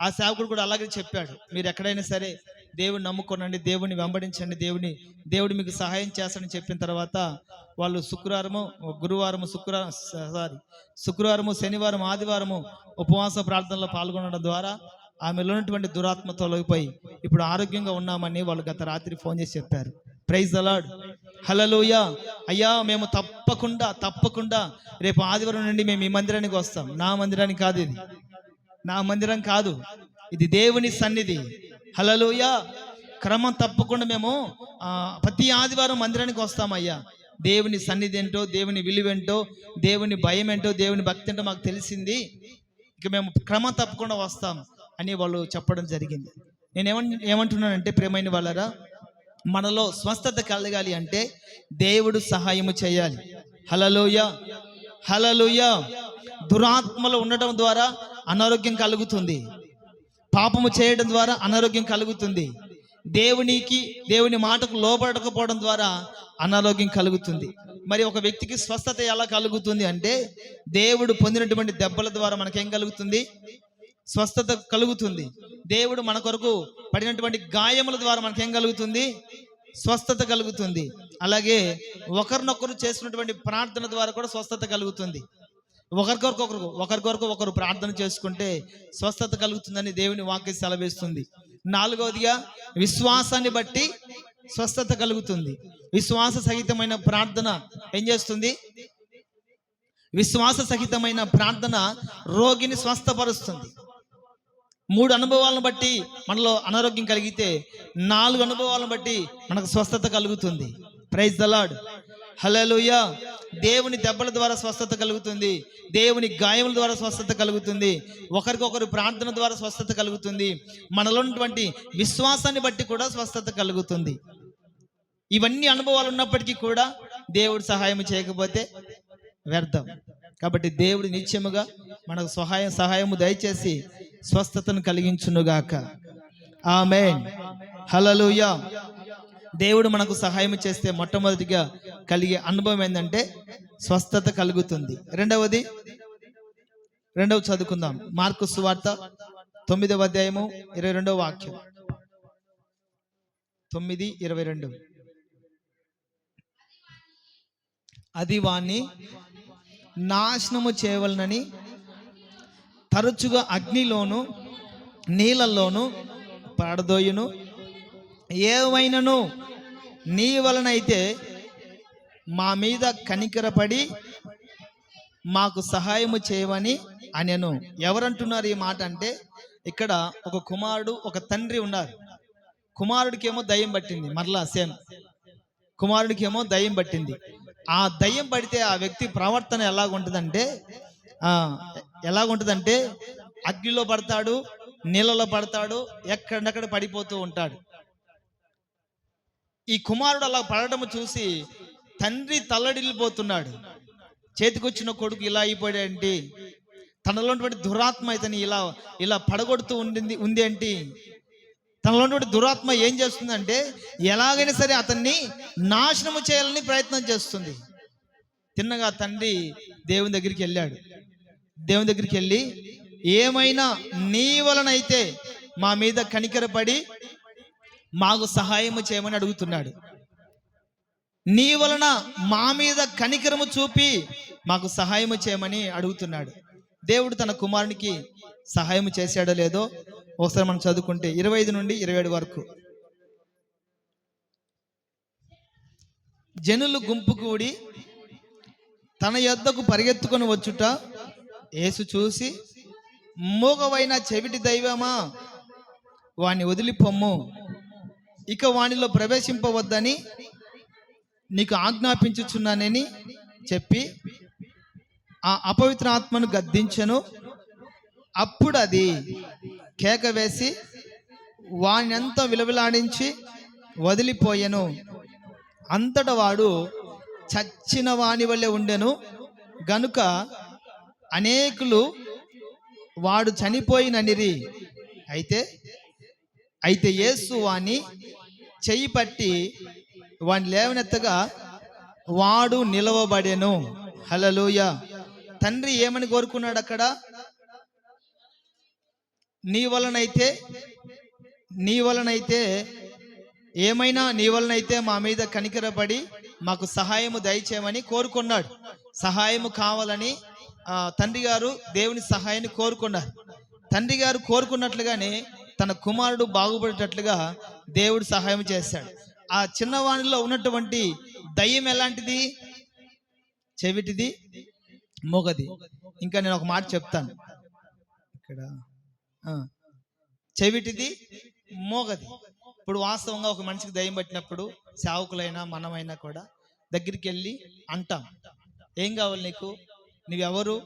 ఆ సేవకుడు కూడా అలాగే చెప్పాడు, మీరు ఎక్కడైనా సరే దేవుని నమ్ముకోనండి, దేవుని వెంబడించండి, దేవుడు మీకు సహాయం చేస్తాడని చెప్పిన తర్వాత వాళ్ళు శుక్రవారము, శనివారం, ఆదివారము ఉపవాస ప్రార్థనలో పాల్గొనడం ద్వారా ఆమెలో ఉన్నటువంటి దురాత్మ తొలగిపోయి ఇప్పుడు ఆరోగ్యంగా ఉన్నామని వాళ్ళు గత రాత్రి ఫోన్ చేసి చెప్పారు. ప్రైజ్ ద లార్డ్, హల్లెలూయా. అయ్యా మేము తప్పకుండా రేపు ఆదివారం నుండి మేము ఈ మందిరానికి వస్తాం. నా మందిరానికి కాదు, ఇది నా మందిరం కాదు, ఇది దేవుని సన్నిధి. హల్లెలూయా. క్రమం తప్పకుండా మేము ప్రతి ఆదివారం మందిరానికి వస్తామయ్యా. దేవుని సన్నిధి ఏంటో, దేవుని విలువేంటో, దేవుని భయం ఏంటో, దేవుని భక్తి ఏంటో మాకు తెలిసింది. ఇక మేము క్రమం తప్పకుండా వస్తాం అని వాళ్ళు చెప్పడం జరిగింది. నేను ఏమంటున్నానంటే ప్రియమైన వాళ్ళరా, మనలో స్వస్థత కలగాలి అంటే దేవుడు సహాయము చేయాలి. హల్లెలూయా, హల్లెలూయా. దురాత్మలు ఉండటం ద్వారా అనారోగ్యం కలుగుతుంది, పాపము చేయడం ద్వారా అనారోగ్యం కలుగుతుంది, దేవుని మాటకు లోబడకపోవడం ద్వారా అనారోగ్యం కలుగుతుంది. మరి ఒక వ్యక్తికి స్వస్థత ఎలా కలుగుతుంది అంటే దేవుడు పొందినటువంటి దెబ్బల ద్వారా మనకేం కలుగుతుంది? స్వస్థత కలుగుతుంది. దేవుడు మన కొరకు పడినటువంటి గాయముల ద్వారా మనకేం కలుగుతుంది? స్వస్థత కలుగుతుంది. అలాగే ఒకరినొకరు చేసినటువంటి ప్రార్థన ద్వారా కూడా స్వస్థత కలుగుతుంది. ఒకరికొరకు ఒకరు ప్రార్థన చేసుకుంటే స్వస్థత కలుగుతుందని దేవుని వాక్యం సెలవిస్తుంది. 4వదిగా విశ్వాసాన్ని బట్టి స్వస్థత కలుగుతుంది. విశ్వాస సహితమైన ప్రార్థన ఏం చేస్తుంది? విశ్వాస సహితమైన ప్రార్థన రోగిని స్వస్థపరుస్తుంది. 3 అనుభవాలను బట్టి మనలో అనారోగ్యం కలిగితే 4 అనుభవాలను బట్టి మనకు స్వస్థత కలుగుతుంది. ప్రైజ్ ద లార్డ్, హల్లెలూయా. దేవుని దెబ్బల ద్వారా స్వస్థత కలుగుతుంది, దేవుని గాయముల ద్వారా స్వస్థత కలుగుతుంది, ఒకరికొకరు ప్రార్థన ద్వారా స్వస్థత కలుగుతుంది, మనలో ఉన్నటువంటి విశ్వాసాన్ని బట్టి కూడా స్వస్థత కలుగుతుంది. ఇవన్నీ అనుభవాలు ఉన్నప్పటికీ కూడా దేవుడు సహాయం చేయకపోతే వ్యర్థం. కాబట్టి దేవుడు నిత్యముగా మనకు సహాయము దయచేసి స్వస్థతను కలిగించునుగాక. ఆమేన్, హల్లెలూయా. దేవుడు మనకు సహాయం చేస్తే మొట్టమొదటిగా కలిగే అనుభవం ఏంటంటే స్వస్థత కలుగుతుంది. రెండవది చదువుకుందాం. మార్కు సువార్త 9వ అధ్యాయము 22వ వాక్యం. 9:22. అది వాణ్ణి నాశనము చేయవలనని తరచుగా అగ్నిలోను నీళ్ళల్లోను పడదోయును. ఏవైనను నీ వలనైతే మా మీద కనికరపడి మాకు సహాయము చేయవని అనెను. ఎవరంటున్నారు ఈ మాట అంటే, ఇక్కడ ఒక కుమారుడు ఒక తండ్రి ఉన్నారు. కుమారుడికేమో దయ్యం పట్టింది. మరలా సేమ్ కుమారుడికేమో దయ్యం పట్టింది. ఆ దయ్యం పడితే ఆ వ్యక్తి ప్రవర్తన ఎలాగుంటుందంటే అగ్నిలో పడతాడు, నీళ్ళలో పడతాడు, ఎక్కడెక్కడ పడిపోతూ ఉంటాడు. ఈ కుమారుడు అలా పడటం చూసి తండ్రి తల్లడిల్లిపోతున్నాడు. చేతికొచ్చిన కొడుకు ఇలా అయిపోయాడేంటి, తనలో ఉన్నటువంటి దురాత్మ ఇతని ఇలా పడగొడుతూ ఉంది ఏంటి, తనలో ఉన్నటువంటి దురాత్మ ఏం చేస్తుందంటే ఎలాగైనా సరే అతన్ని నాశనము చేయాలని ప్రయత్నం చేస్తుంది. తిన్నగా తండ్రి దేవుని దగ్గరికి వెళ్ళాడు. దేవుని దగ్గరికి వెళ్ళి, ఏమైనా నీ వలనైతే మా మీద కనికరపడి మాకు సహాయము చేయమని అడుగుతున్నాడు. నీ వలన మా మీద కనికరము చూపి మాకు సహాయము చేయమని అడుగుతున్నాడు. దేవుడు తన కుమారునికి సహాయం చేశాడో లేదో ఒకసారి మనం చదువుకుంటే 25 నుండి 27 వరకు. జనులు గుంపు కూడి తన యొద్దకు పరిగెత్తుకొని వచ్చుట యేసు చూసి, మూగవైన చెవిటి దైవమా, వాణ్ణి వదిలిపొమ్ము, ఇక వానిలో ప్రవేశింపవద్దని నీకు ఆజ్ఞాపించుచున్నానని చెప్పి ఆ అపవిత్ర ఆత్మను గద్దించెను. అప్పుడు అది కేక వేసి వాణ్ణంతా విలవిలాడించి వదిలిపోయెను. అంతటా వాడు చచ్చిన వాని వల్లే ఉండెను గనుక అనేకులు వాడు చనిపోయిననిరి. అయితే యేసు వాణ్ణి చెయ్యి పట్టి వాణ్ణి లేవనెత్తగా వాడు నిలవబడెను. హల్లెలూయా. తండ్రి ఏమని కోరుకున్నాడు అక్కడ? నీ వలనైతే ఏమైనా నీ వలనైతే మా మీద కనికరపడి మాకు సహాయము దయచేయమని కోరుకున్నాడు. సహాయము కావాలని తండ్రి గారు దేవుని సహాయాన్ని కోరుకున్నారు. తండ్రి గారు కోరుకున్నట్లుగానే తన కుమారుడు బాగుపడేటట్లుగా దేవుడు సహాయం చేశాడు. ఆ చిన్నవాణిలో ఉన్నటువంటి దయ్యం ఎలాంటిది? చెవిటిది, మూగది. ఇంకా నేను ఒక మాట చెప్తాను ఇక్కడ, చెవిటిది, మూగది. ఇప్పుడు వాస్తవంగా ఒక మనిషికి దయ్యం పట్టినప్పుడు సేవకులైనా మనమైనా కూడా దగ్గరికి వెళ్ళి అంటాం, ఏం కావాలి నీకు, నువ్వెవరు,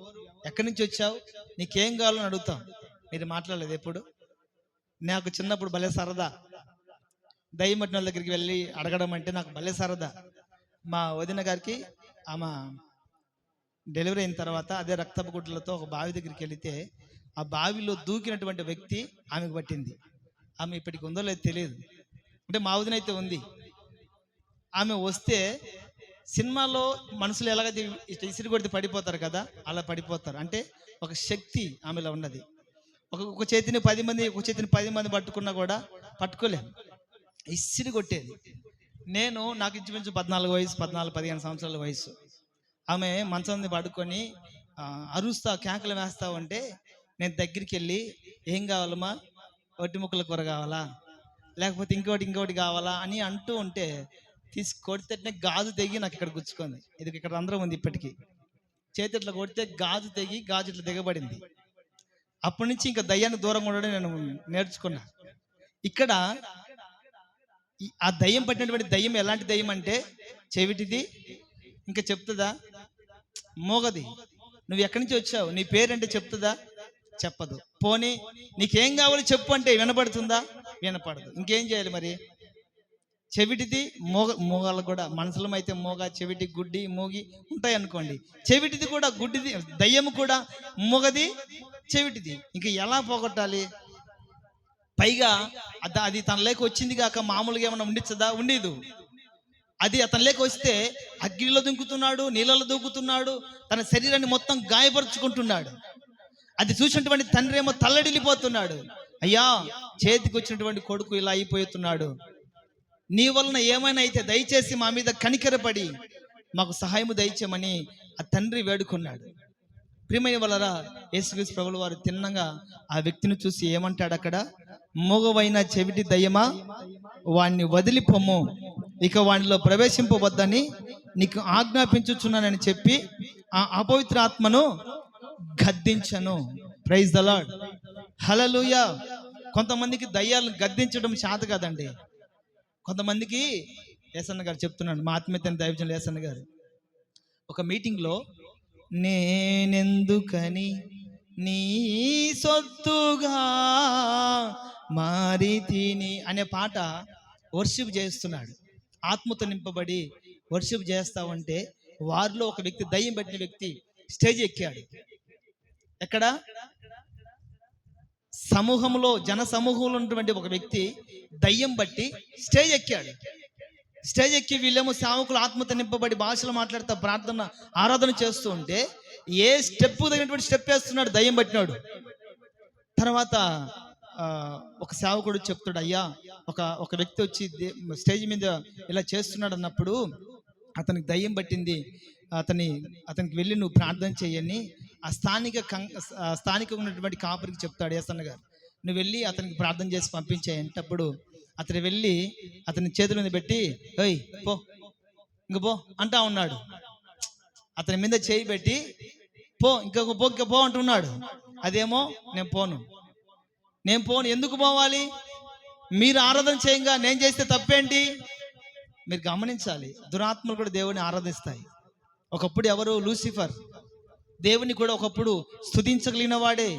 ఎక్కడి నుంచి వచ్చావు, నీకేం కావాలని అడుగుతాం. మీరు మాట్లాడలేదు ఎప్పుడు? నాకు చిన్నప్పుడు భలే సరదా, దయ్యం పట్టిన వాళ్ళ దగ్గరికి వెళ్ళి అడగడం అంటే నాకు భలే సరదా. మా వదిన గారికి ఆమె డెలివరీ అయిన తర్వాత అదే రక్తపు గుడ్లతో ఒక బావి దగ్గరికి వెళితే ఆ బావిలో దూకినటువంటి వ్యక్తి ఆమెకు పట్టింది. ఆమె ఇప్పటికి ఉందో లేదో తెలియదు, అంటే మా వదిన అయితే ఉంది. ఆమె వస్తే సినిమాలో మనుషులు ఎలాగైతే ఇసిరి కొడితే పడిపోతారు కదా, అలా పడిపోతారు. అంటే ఒక శక్తి ఆమెలో ఉన్నది. ఒక చేతిని 10 మంది, ఒక చేతిని 10 మంది పట్టుకున్నా కూడా పట్టుకోలేము, ఇసిరి కొట్టేది. నాకు ఇంచుమించు 14 వయసు, 14-15 సంవత్సరాల వయసు. ఆమె మంచం పడుకొని అరుస్తా కేకలు వేస్తా ఉంటే నేను దగ్గరికి వెళ్ళి ఏం కావాలమ్మా, ఒట్టి ముక్కల కూర కావాలా, లేకపోతే ఇంకోటి కావాలా అని అంటూ ఉంటే కొడితే గాజు తెగి నాకు ఇక్కడ గుచ్చుకుంది. ఇది ఇక్కడ రంధ్రం ఉంది ఇప్పటికీ. చేతి ఇట్లా కొడితే గాజు తెగి గాజు ఇట్లా దిగబడింది. అప్పటి నుంచి ఇంకా దయ్యాన్ని దూరంగా ఉండడం నేను నేర్చుకున్నా. ఇక్కడ ఆ దయ్యం పట్టినటువంటి దయ్యం ఎలాంటి దయ్యం అంటే చెవిటిది, ఇంకా చెప్తుందా, మోగది. నువ్వు ఎక్కడి నుంచి వచ్చావు, నీ పేరంటే చెప్తుందా, చెప్పదు. పోనీ నీకేం కావాలో చెప్పు అంటే వినపడుతుందా, వినపడదు. ఇంకేం చేయాలి మరి? చెవిటిది మోగాలు కూడా, మనసులో అయితే మోగ, చెవిటి, గుడ్డి, మూగి ఉంటాయి అనుకోండి. చెవిటిది కూడా, గుడ్డిది, దయ్యము కూడా మూగది, చెవిటిది. ఇంక ఎలా పోగొట్టాలి? పైగా అది తన లేక వచ్చింది కాక మామూలుగా ఏమన్నా ఉండిచ్చదా? ఉండేదు. అది అతని లేక వస్తే అగ్నిలో దుంకుతున్నాడు, నీళ్ళలో దూకుతున్నాడు, తన శరీరాన్ని మొత్తం గాయపరుచుకుంటున్నాడు. అది చూసినటువంటి తండ్రి ఏమో తల్లడిల్లిపోతున్నాడు. అయ్యా, చేతికి వచ్చినటువంటి కొడుకు ఇలా అయిపోతున్నాడు, నీ వలన ఏమైనా అయితే దయచేసి మా మీద కనికరపడి మాకు సహాయము దయచేయమని ఆ తండ్రి వేడుకున్నాడు. ప్రియమైన వాళ్ళరా, యేసుక్రీస్తు ప్రభుల వారు తిన్నగా ఆ వ్యక్తిని చూసి ఏమంటాడు అక్కడ? మూగవైన చెవిటి దయ్యమా, వాణ్ణి వదిలిపోము, ఇక వానిలో ప్రవేశింపవద్దని నీకు ఆజ్ఞాపించుచున్నానని చెప్పి ఆ అపవిత్ర ఆత్మను గద్దించను. ప్రైజ్ ద లార్డ్, హల్లెలూయా. కొంతమందికి దయ్యాలను గద్దించడం చేత కాదండి. కొంతమందికి యేసన్న గారు చెప్తున్నాడు, మా ఆత్మీయత దైవజనులు యేసన్న గారు ఒక మీటింగ్లో, నేనెందుకని నీ సొత్తుగా మారి తిని అనే పాట వర్షిప్ చేస్తున్నాడు. ఆత్మతో నింపబడి వర్షిప్ చేస్తా ఉంటే వారిలో ఒక వ్యక్తి, దయ్యం పట్టిన వ్యక్తి స్టేజ్ ఎక్కాడు. ఎక్కడ? సమూహంలో, జన సమూహంలో ఉన్నటువంటి ఒక వ్యక్తి దయ్యం బట్టి స్టేజ్ ఎక్కాడు. స్టేజ్ ఎక్కి వీళ్ళేమో సేవకులు ఆత్మతో నింపబడి భాషలు మాట్లాడుతూ ప్రార్థన ఆరాధన చేస్తూ ఉంటే ఏ స్టెప్ తగినటువంటి స్టెప్ వేస్తున్నాడు దయ్యం పట్టినాడు. తర్వాత ఒక సేవకుడు చెప్తాడు, అయ్యా, ఒక వ్యక్తి వచ్చి స్టేజ్ మీద ఇలా చేస్తున్నాడు అన్నప్పుడు అతనికి దయ్యం పట్టింది, అతనికి వెళ్ళి నువ్వు ప్రార్థన చేయని ఆ స్థానిక ఉన్నటువంటి కాపరికి చెప్తాడు యేసన్న గారు. నువ్వు వెళ్ళి అతనికి ప్రార్థన చేసి పంపించేయంటప్పుడు అతను వెళ్ళి అతని చేతుల మీద పెట్టి, ఓయ్ పో, ఇంక పో అంటా ఉన్నాడు. అతని మీద చేయి పెట్టి ఇంకా పో అంటున్నాడు. అదేమో నేను పోను. ఎందుకు పోవాలి? మీరు ఆరాధన చేయంగా నేను చేస్తే తప్పేంటి? మీరు గమనించాలి, దురాత్మలు కూడా దేవుని ఆరాధిస్తాయి. ఒకప్పుడు ఎవరు? లూసిఫర్. దేవుని కూడా ఒకప్పుడు స్తుతించగలిగిన వాడే.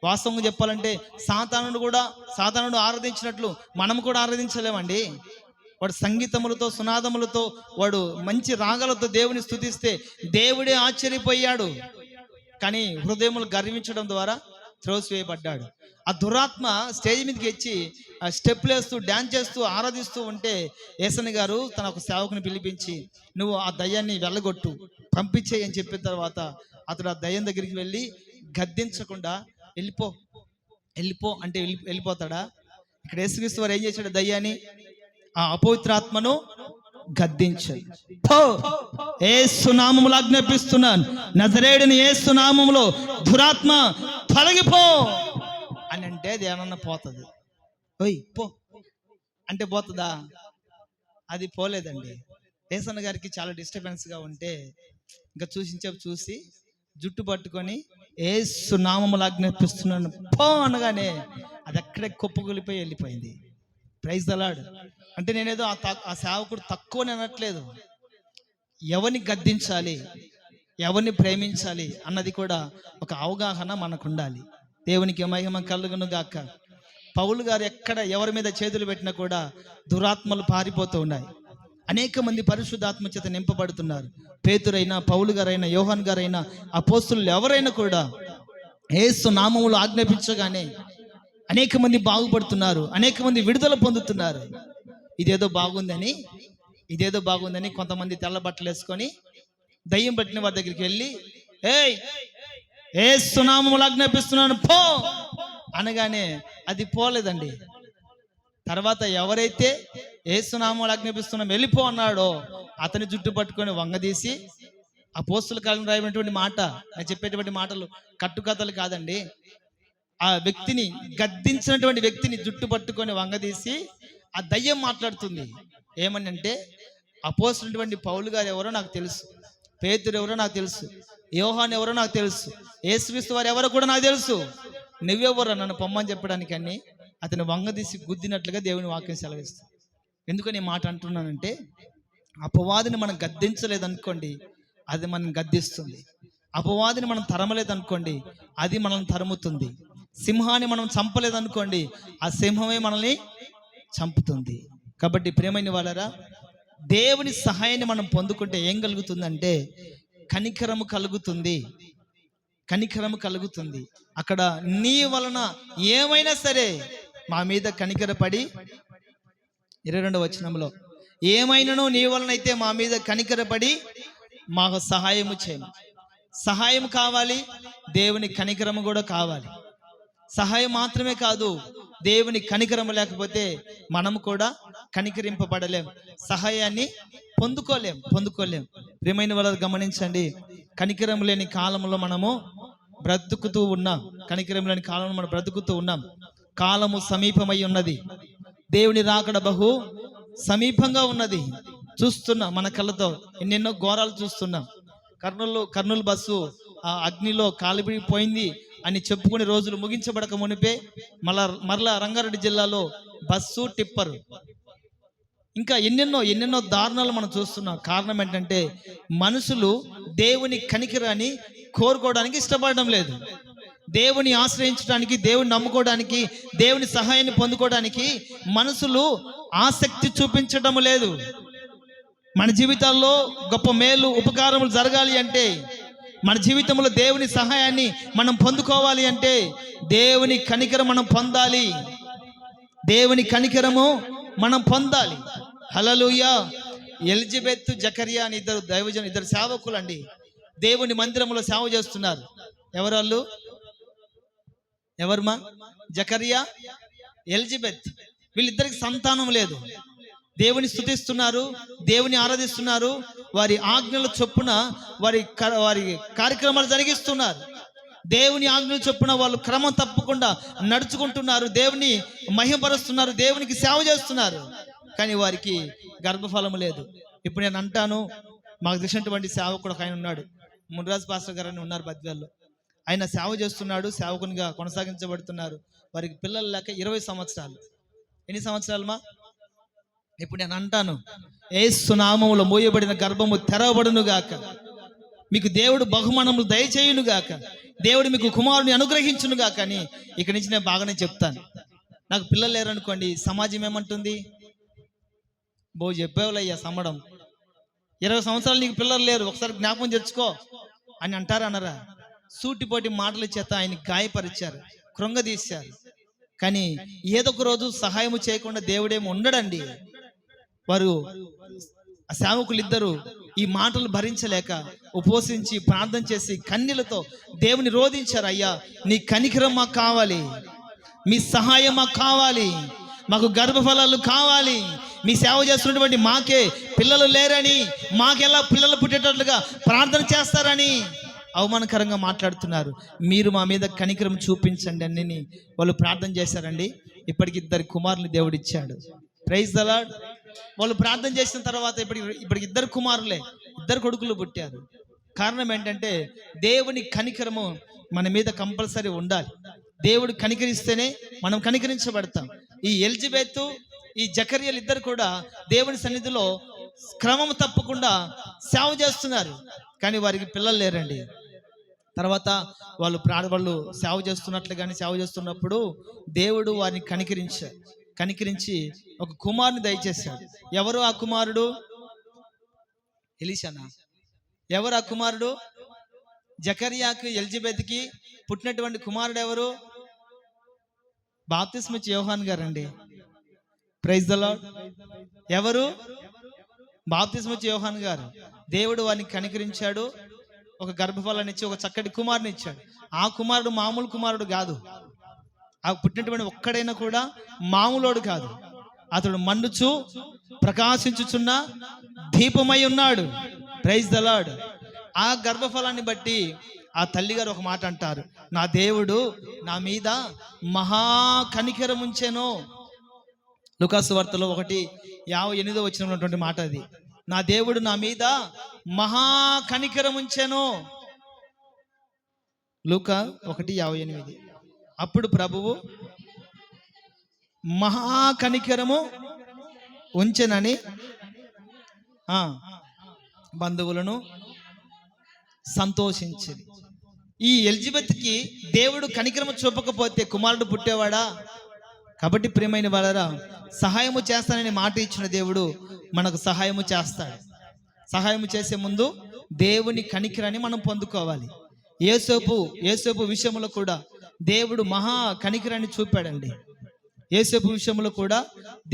వాస్తవంగా చెప్పాలంటే సాతానుడు ఆరాధించినట్లు మనం కూడా ఆరాధించలేమండి. వాడు సంగీతములతో, సునాదములతో, వాడు మంచి రాగాలతో దేవుని స్తుతిస్తే దేవుడే ఆశ్చర్యపోయాడు. కానీ హృదయములు గర్వించడం ద్వారా త్రోసివేయబడ్డాడు. ఆ దురాత్మ స్టేజ్ మీదకి వచ్చి స్టెప్లు వేస్తూ, డ్యాన్స్ చేస్తూ, ఆరాధిస్తూ ఉంటే యేసన్న గారు తన ఒక సేవకుని పిలిపించి, నువ్వు ఆ దయ్యాన్ని వెళ్ళగొట్టు, పంపించేయి అని చెప్పిన తర్వాత అతడు ఆ దయ్యం దగ్గరికి వెళ్ళి గద్దించకుండా వెళ్ళిపో అంటే వెళ్ళిపోతాడా? ఇక్కడ యేసుక్రీస్తు వారు ఏం చేశాడు? దయ్యాన్ని, ఆ అపవిత్రాత్మను గద్దించాడు. యేసు నామములో ఆజ్ఞాపిస్తున్నాను, నజరేయుడైన యేసు నామములో దురాత్మ తొలగిపో అని అంటే అది ఏమన్నా పోతుంది? ఓయ్ పో అంటే పోతుందా? అది పోలేదండి. యేసన్న గారికి చాలా డిస్టర్బెన్స్గా ఉంటే ఇంకా చూసి జుట్టు పట్టుకొని యేసు నామములో ఆజ్ఞాపిస్తున్నాను పో అనగానే అది అక్కడే కుప్పకూలిపోయి వెళ్ళిపోయింది. Praise the lord. అంటే నేనేదో ఆ సేవకుడు తక్కువని అనట్లేదు. ఎవరిని గద్దించాలి, ఎవరిని ప్రేమించాలి అన్నది కూడా ఒక అవగాహన మనకు ఉండాలి. దేవునికి మహిమ కలుగును గాక. పౌలు గారు ఎక్కడ ఎవరి మీద చేతులు పెట్టినా కూడా దురాత్మలు పారిపోతూ ఉన్నాయి. అనేక మంది పరిశుద్ధాత్మ చేత నింపబడుతున్నారు. పేతురైనా, పౌలు గారైనా, యోహాన్ గారైనా, అపోస్తులు ఎవరైనా కూడా యేసు నామములో ఆజ్ఞాపించగానే అనేక మంది బాగుపడుతున్నారు, అనేక మంది విడుదల పొందుతున్నారు. ఇదేదో బాగుందని కొంతమంది తెల్ల బట్టలు వేసుకొని దయ్యం పట్టిన వారి దగ్గరికి వెళ్ళి, యేసు నామములో ఆజ్ఞాపిస్తున్నాను పో అనగానే అది పోలేదండి. తర్వాత ఎవరైతే యేసు నామములో ఆజ్ఞాపిస్తున్నాం వెళ్ళిపో అన్నాడో అతని జుట్టు పట్టుకొని వంగదీసి అపోస్తుల కాలం రాయబడినటువంటి మాట, నేను చెప్పేటువంటి మాటలు కట్టుకథలు కాదండి. ఆ వ్యక్తిని గద్దించినటువంటి వ్యక్తిని జుట్టు పట్టుకొని వంగదీసి ఆ దయ్యం మాట్లాడుతుంది. ఏమని అంటే, అపోస్తున్నటువంటి పౌలు గారు ఎవరో నాకు తెలుసు, పేతురు ఎవరో నాకు తెలుసు, యోహాన్ ఎవరో నాకు తెలుసు, యేసుక్రీస్తు వారు ఎవరో కూడా నాకు తెలుసు, నువ్వెవరో నన్ను పొమ్మని చెప్పడానికి అని అతను వంగదీసి గుద్దినట్లుగా దేవుని వాక్యం సెలవిస్తుంది. ఎందుకని ఈ మాట అంటున్నానంటే, అపవాదిని మనం గద్దించలేదనుకోండి, అది మనం గద్దిస్తుంది. అపవాదిని మనం తరమలేదనుకోండి, అది మనల్ని తరుముతుంది. సింహాన్ని మనం చంపలేదనుకోండి, ఆ సింహమే మనల్ని చంపుతుంది. కాబట్టి ప్రియమైన వాళ్ళరా, దేవుని సహాయాన్ని మనం పొందుకుంటే ఏం కలుగుతుందంటే కనికరము కలుగుతుంది. కనికరము కలుగుతుంది. అక్కడ నీ వలన ఏమైనా సరే మా మీద కనికరపడి, 22వ వచనంలో, ఏమైనాను నీ వలన అయితే మా మీద కనికరపడి మాకు సహాయము చేయము. సహాయం కావాలి, దేవుని కనికరము కూడా కావాలి. సహాయం మాత్రమే కాదు, దేవుని కనికరము లేకపోతే మనము కూడా కనికరింపబడలేం, సహాయాన్ని పొందుకోలేం. ప్రియమైన వాళ్ళు గమనించండి, కనికరం లేని కాలంలో మనము బ్రతుకుతూ ఉన్నాం. కనికరం లేని కాలంలో మనం బ్రతుకుతూ ఉన్నాం. కాలము సమీపమై ఉన్నది. దేవుని రాకడ బహు సమీపంగా ఉన్నది. చూస్తున్నాం మన కళ్ళతో, ఎన్నెన్నో ఘోరాలు చూస్తున్నాం. కర్నూలు బస్సు ఆ అగ్నిలో కాలిపోయింది అని చెప్పుకునే రోజులు ముగించబడక మునిపే మరలా రంగారెడ్డి జిల్లాలో బస్సు, టిప్పరు, ఇంకా ఎన్నెన్నో దారుణాలు మనం చూస్తున్నాం. కారణం ఏంటంటే మనుషులు దేవుని కనికరాన్ని కోరుకోవడానికి ఇష్టపడడం లేదు. దేవుని ఆశ్రయించడానికి, దేవుని నమ్ముకోవడానికి, దేవుని సహాయాన్ని పొందుకోవడానికి మనుషులు ఆసక్తి చూపించడం లేదు. మన జీవితాల్లో గొప్ప మేలు ఉపకారములు జరగాలి అంటే, మన జీవితంలో దేవుని సహాయాన్ని మనం పొందుకోవాలి అంటే దేవుని కనికరం మనం పొందాలి. దేవుని కనికరము మనం పొందాలి. హల్లెలూయా. ఎలిజబెత్, జకరియా అని ఇద్దరు సేవకులు అండి, దేవుని మందిరంలో సేవ చేస్తున్నారు. ఎవరుమా? జకరియా, ఎలిజబెత్. వీళ్ళిద్దరికి సంతానం లేదు. దేవుని స్తుతిస్తున్నారు, దేవుని ఆరాధిస్తున్నారు, వారి ఆజ్ఞల చొప్పున వారి కార్యక్రమాలు జరిగిస్తున్నారు. దేవుని ఆజ్ఞల చొప్పున వాళ్ళు క్రమం తప్పకుండా నడుచుకుంటున్నారు, దేవుని మహిమపరుస్తున్నారు, దేవునికి సేవ చేస్తున్నారు. కానీ వారికి గర్భఫలము లేదు. ఇప్పుడు నేను అంటాను, మాకు తెలిసినటువంటి సేవకుడు ఒక ఆయన ఉన్నాడు, మున్రాజ్ పాస్టర్ గారు అని ఉన్నారు బద్వేల్లో. ఆయన సేవ చేస్తున్నాడు, సేవకునిగా కొనసాగించబడుతున్నారు. వారికి పిల్లలు లేక 20 సంవత్సరాలు. ఎన్ని సంవత్సరాలమా? ఇప్పుడు నేను అంటాను, యేసు నామములో మోయబడిన గర్భము తెరవబడును గాక, మీకు దేవుడు బహుమానములు దయచేయును గాక, దేవుడు మీకు కుమారుని అనుగ్రహించును గాక అని ఇక్కడి నుంచి నేను బాగానే చెప్తాను. నాకు పిల్లలు లేరనుకోండి, సమాజం ఏమంటుంది? చెప్పేవాళ్ళయ్యా సమ్మడం, 20 సంవత్సరాలు నీకు పిల్లలు లేరు, ఒకసారి జ్ఞాపకం తెచ్చుకో అని అంటారా అనరా? సూటిపోటి మాటల చేత ఆయన గాయపరిచారు, కృంగదీశారు. కానీ ఏదో ఒక రోజు సహాయము చేయకుండా దేవుడేమో ఉండడండి. వారు సేవకులు ఇద్దరు ఈ మాటలు భరించలేక ఉపవసించి ప్రార్థన చేసి కన్నీళ్లతో దేవుని రోధించారు. అయ్యా, నీ కనికరం మాకు కావాలి, మీ సహాయం మాకు కావాలి, మాకు గర్భఫలాలు కావాలి. మీ సేవ చేస్తున్నటువంటి మాకే పిల్లలు లేరని, మాకెలా పిల్లలు పుట్టేటట్లుగా ప్రార్థన చేస్తారని అవమానకరంగా మాట్లాడుతున్నారు. మీరు మా మీద కనికరం చూపించండి అని వాళ్ళు ప్రార్థన చేశారండి. ఇప్పటికి 2 కుమారులు దేవుడు ఇచ్చాడు. Praise the lord. వాళ్ళు ప్రార్థన చేసిన తర్వాత ఇప్పటికి 2 కుమారులే, 2 కొడుకులు పుట్టారు. కారణం ఏంటంటే దేవుని కనికరము మన మీద కంపల్సరీ ఉండాలి. దేవుడు కనికరిస్తేనే మనం కనికరించబడతాం. ఈ ఎలిజబెత్, ఈ జకర్యాలు ఇద్దరు కూడా దేవుని సన్నిధిలో క్రమం తప్పకుండా సేవ చేస్తున్నారు. కానీ వారికి పిల్లలు లేరండి. తర్వాత వాళ్ళు సేవ చేస్తున్నప్పుడు దేవుడు వారిని కనికరించి ఒక కుమారుని దయచేశాడు. ఎవరు ఆ కుమారుడు? ఎలీషానా? ఎవరు ఆ కుమారుడు? జకర్యాకు, ఎలిజబెత్కి పుట్టినటువంటి కుమారుడు ఎవరు? బాప్తిస్మ ఇచ్చే యోహాన్ గారండి. Praise the lord. ఎవరు? బాప్తిస్మ ఇచ్చే యోహాన్ గారు. దేవుడు వారిని కనికరించాడు, ఒక గర్భఫలాన్ని ఇచ్చి ఒక చక్కటి కుమారుని ఇచ్చాడు. ఆ కుమారుడు మామూలు కుమారుడు కాదు. ఆ పుట్టినటువంటి ఒక్కడైనా కూడా మామూలోడు కాదు. అతడు మండుచు ప్రకాశించుచున్న దీపమై ఉన్నాడు. Praise the lord. ఆ గర్భఫలాన్ని బట్టి ఆ తల్లిగారు ఒక మాట అంటారు, నా దేవుడు నా మీద మహా కనికరం ఉంచెను. లూకాసు వార్తలో 1:58 ఉన్నటువంటి మాట అది. నా దేవుడు నా మీద మహా కనికరం ఉంచెను. లూకా 1:58. అప్పుడు ప్రభువు మహా కనికరము ఉంచెనని బంధువులను సంతోషించింది. ఈ ఎలిజబెత్కి దేవుడు కనికరము చూపకపోతే కుమారుడు పుట్టేవాడా? కాబట్టి ప్రియమైన వాళ్ళరా, సహాయము చేస్తానని మాట ఇచ్చిన దేవుడు మనకు సహాయము చేస్తాడు. సహాయము చేసే ముందు దేవుని కనికరాన్ని మనం పొందుకోవాలి. యేసేపు విషయంలో కూడా దేవుడు మహా కనికరాన్ని చూపాడండి. యేసేపు విషయంలో కూడా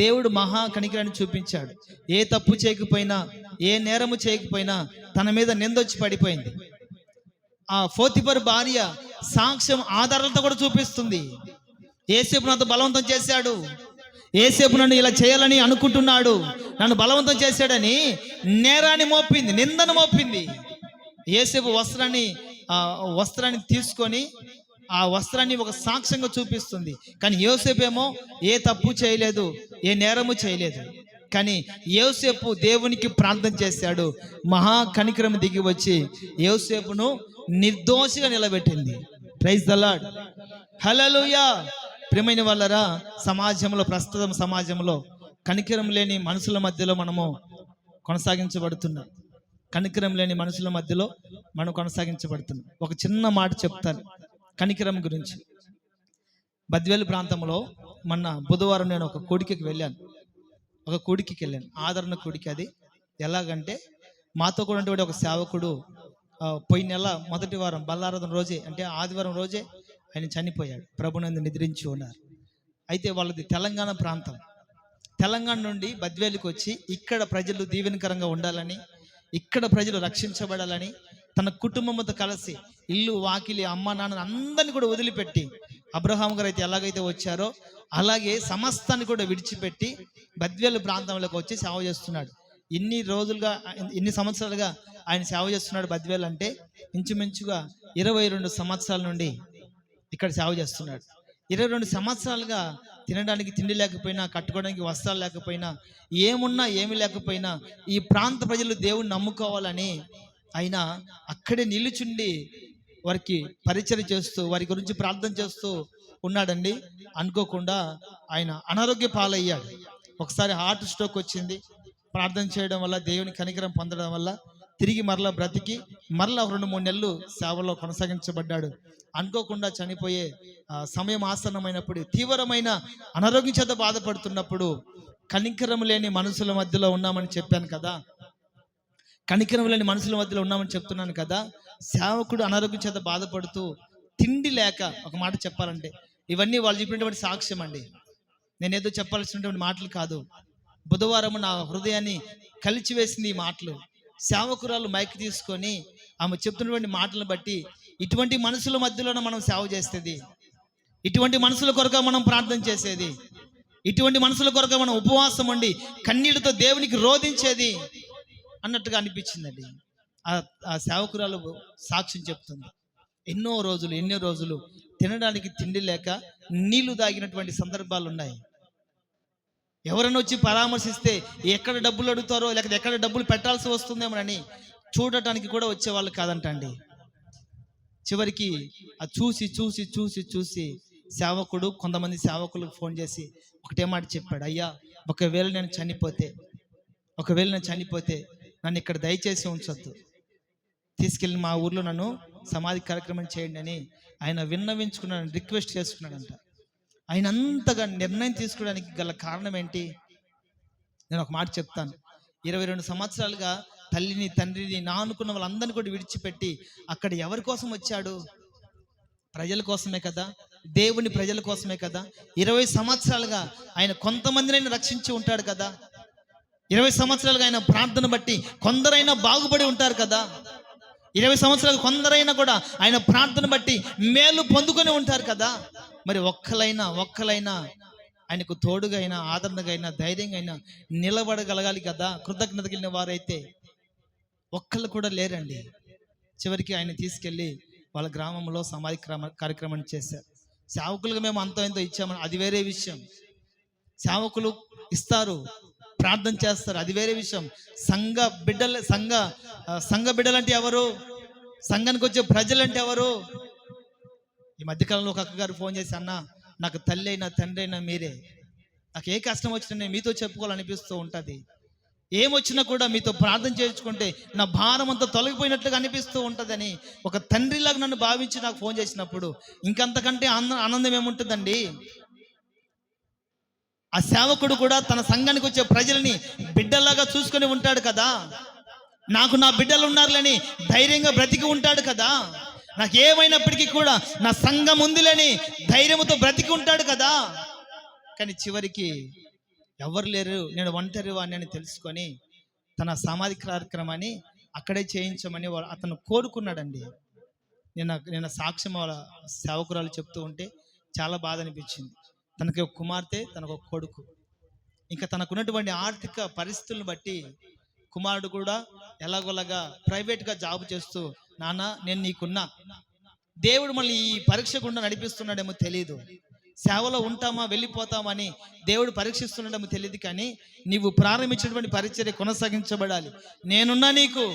దేవుడు మహా కనికరాన్ని చూపించాడు. ఏ తప్పు చేయకపోయినా, ఏ నేరము చేయకపోయినా తన మీద నిందొచ్చి పడిపోయింది. ఆ పోతిఫరు భార్య సాక్ష్యం ఆధారాలతో కూడా చూపిస్తుంది. యేసేపు నాతో బలవంతం చేశాడు, యేసేపు నన్ను ఇలా చేయాలని అనుకుంటున్నాడు, నన్ను బలవంతం చేశాడని నేరాన్ని మోపింది, నిందను మోపింది. యేసేపు వస్త్రాన్ని తీసుకొని ఆ వస్త్రాన్ని ఒక సాక్ష్యంగా చూపిస్తుంది. కానీ యోసేపు ఏమో ఏ తప్పు చేయలేదు, ఏ నేరము చేయలేదు. కానీ యోసేపు దేవునికి ప్రార్థన చేశాడు. మహా కనికరం దిగి వచ్చి యోసేపును నిర్దోషిగా నిలబెట్టింది. ప్రైజ్ ద లార్డ్, హల్లెలూయా. ప్రియమైన వాళ్ళరా, ప్రస్తుతం సమాజంలో కనికరం లేని మనుషుల మధ్యలో మనము కొనసాగించబడుతున్నాం. కనికరం లేని మనుషుల మధ్యలో మనం కొనసాగించబడుతున్నాం. ఒక చిన్న మాట చెప్తాను కనికరం గురించి. బద్వేలు ప్రాంతంలో మొన్న బుధవారం నేను ఒక కూడికి వెళ్ళాను. ఆదరణ కూడికి. అది ఎలాగంటే, మాతో కూడా ఉన్నటువంటి ఒక సేవకుడు పోయిన నెల మొదటి వారం బల్లారాధన రోజే, అంటే ఆదివారం రోజే ఆయన చనిపోయాడు. ప్రభునందు నిద్రించి ఉన్నారు. అయితే వాళ్ళది తెలంగాణ ప్రాంతం. తెలంగాణ నుండి బద్వేలుకి వచ్చి ఇక్కడ ప్రజలు దీవెనకరంగా ఉండాలని, ఇక్కడ ప్రజలు రక్షించబడాలని తన కుటుంబంతో కలిసి ఇల్లు వాకిలి అమ్మ నాన్న అందరిని కూడా వదిలిపెట్టి, అబ్రహాం గారు అయితే ఎలాగైతే వచ్చారో అలాగే సమస్తాన్ని కూడా విడిచిపెట్టి బద్వేలు ప్రాంతంలోకి వచ్చి సేవ చేస్తున్నాడు. ఇన్ని సంవత్సరాలుగా ఆయన సేవ చేస్తున్నాడు. బద్వేలు అంటే ఇంచుమించుగా 22 సంవత్సరాల నుండి ఇక్కడ సేవ చేస్తున్నాడు. 22 సంవత్సరాలుగా తినడానికి తిండి లేకపోయినా, కట్టుకోవడానికి వస్త్రాలు లేకపోయినా, ఏమి లేకపోయినా ఈ ప్రాంత ప్రజలు దేవుణ్ణి నమ్ముకోవాలని ఆయన అక్కడే నిలుచుండి వారికి పరిచయం చేస్తూ, వారి గురించి ప్రార్థన చేస్తూ ఉన్నాడండి. అనుకోకుండా ఆయన అనారోగ్య పాలయ్యాడు. ఒకసారి హార్ట్ స్ట్రోక్ వచ్చింది. ప్రార్థన చేయడం వల్ల, దేవుని కనికరం పొందడం వల్ల తిరిగి మరలా బ్రతికి మరలా 2-3 నెలలు సేవలో కొనసాగించబడ్డాడు. అనుకోకుండా చనిపోయే సమయం ఆసన్నమైనప్పుడు, తీవ్రమైన అనారోగ్యం చేత బాధపడుతున్నప్పుడు, కనికరం లేని మనుషుల మధ్యలో ఉన్నామని చెప్పాను కదా, కనికరం లేని మనుషుల మధ్యలో ఉన్నామని చెప్తున్నాను కదా. సేవకుడు అనారోగ్యం చేత బాధపడుతూ తిండి లేక, ఒక మాట చెప్పాలంటే ఇవన్నీ వాళ్ళు చెప్పినటువంటి సాక్ష్యం అండి, నేనేదో చెప్పాల్సినటువంటి మాటలు కాదు. బుధవారం నా హృదయాన్ని కలిచివేసింది ఈ మాటలు. సేవకురాలు మైక్ తీసుకొని ఆమె చెప్తున్నటువంటి మాటలను బట్టి, ఇటువంటి మనుషుల మధ్యలోనే మనం సేవ చేసేది, ఇటువంటి మనుషుల కొరకు మనం ప్రార్థన చేసేది, ఇటువంటి మనుషుల కొరకు మనం ఉపవాసం ఉండి కన్నీళ్లతో దేవునికి రోధించేది అన్నట్టుగా అనిపించిందండి. ఆ సేవకురాలు సాక్ష్యం చెప్తుంది. ఎన్నో రోజులు తినడానికి తిండి లేక నీళ్లు తాగినటువంటి సందర్భాలు ఉన్నాయి. ఎవరైనా వచ్చి పరామర్శిస్తే ఎక్కడ డబ్బులు అడుగుతారో, లేకపోతే ఎక్కడ డబ్బులు పెట్టాల్సి వస్తుందేమోనని చూడటానికి కూడా వచ్చేవాళ్ళు కాదంటండి. చివరికి ఆ చూసి కొంతమంది సేవకులకు ఫోన్ చేసి ఒకటే మాట చెప్పాడు, అయ్యా ఒకవేళ నేను చనిపోతే నన్ను ఇక్కడ దయచేసి ఉంచొద్దు, తీసుకెళ్ళి మా ఊర్లో నన్ను సమాధి కార్యక్రమం చేయండి అని ఆయన విన్నవించుకున్నాడు, రిక్వెస్ట్ చేసుకున్నాడంట. ఆయన అంతగా నిర్ణయం తీసుకోవడానికి గల కారణం ఏంటి? నేను ఒక మాట చెప్తాను. 22 సంవత్సరాలుగా తల్లిని తండ్రిని నానుకున్న వాళ్ళందరినీ కూడా విడిచిపెట్టి అక్కడ ఎవరి కోసం వచ్చాడు? ప్రజల కోసమే కదా, దేవుని ప్రజల కోసమే కదా. 20 సంవత్సరాలుగా ఆయన కొంతమందినైనా రక్షించి ఉంటాడు కదా. 20 సంవత్సరాలుగా ఆయన ప్రార్థన బట్టి కొందరైనా బాగుపడి ఉంటారు కదా. 20 సంవత్సరాలు కొందరైనా కూడా ఆయన ప్రార్థన బట్టి మేలు పొందుకొని ఉంటారు కదా. మరి ఒక్కలైనా ఆయనకు తోడుగా అయినా, ఆదరణగా అయినా, ధైర్యంగా అయినా నిలబడగలగాలి కదా. కృతజ్ఞత కలిగిన వారైతే ఒక్కళ్ళు కూడా లేరండి. చివరికి ఆయన తీసుకెళ్ళి వాళ్ళ గ్రామంలో సమాధి కార్యక్రమం చేశారు. సేవకులుగా మేము అంతో ఎంతో ఇచ్చామని అది వేరే విషయం. సేవకులు ఇస్తారు, ప్రార్థన చేస్తారు, అది వేరే విషయం. సంఘ బిడ్డలంటే ఎవరు? సంఘానికి వచ్చే ప్రజలంటే ఎవరు? ఈ మధ్యకాలంలో ఒక అక్కగారు ఫోన్ చేసి, అన్న నాకు తల్లి అయినా తండ్రి అయినా మీరే, నాకు ఏ కష్టం వచ్చినా నేను మీతో చెప్పుకోవాలనిపిస్తూ ఉంటుంది, ఏమొచ్చినా కూడా మీతో ప్రార్థన చేయించుకుంటే నా భారం అంతా తొలగిపోయినట్లుగా అనిపిస్తూ ఉంటుందని ఒక తండ్రిలాగా నన్ను భావించి నాకు ఫోన్ చేసినప్పుడు ఇంకంతకంటే ఆనందం ఏముంటుందండి? ఆ సేవకుడు కూడా తన సంఘానికి వచ్చే ప్రజల్ని బిడ్డలాగా చూసుకొని ఉంటాడు కదా. నాకు నా బిడ్డలు ఉన్నారులని ధైర్యంగా బ్రతికి ఉంటాడు కదా. నాకు ఏమైనప్పటికీ కూడా నా సంఘం ఉందిలేని ధైర్యంతో బ్రతికి ఉంటాడు కదా. కానీ చివరికి ఎవరు లేరు, నేను ఒంటరి వాడిని అని తెలుసుకొని తన సమాధి కార్యక్రమాన్ని అక్కడే చేయించమని అతను కోరుకున్నాడండి. నిన్న సాక్ష్యం వాళ్ళ సేవకురాలు చెప్తూ ఉంటే చాలా బాధ అనిపించింది. తనకి ఒక కుమార్తె, తనకు ఒక కొడుకు. ఇంకా తనకున్నటువంటి ఆర్థిక పరిస్థితులను బట్టి కుమారుడు కూడా ఎలాగోలాగా ప్రైవేట్గా జాబ్ చేస్తూ, నాన్న నేను నీకున్నా, దేవుడు మళ్ళీ ఈ పరీక్ష గుండా నడిపిస్తున్నాడేమో తెలియదు, సేవలో ఉంటామా వెళ్ళిపోతామని దేవుడు పరీక్షిస్తున్నాడేమో తెలియదు, కానీ నీవు ప్రారంభించినటువంటి పరిచర్య కొనసాగించబడాలి, నేనున్నా నీకు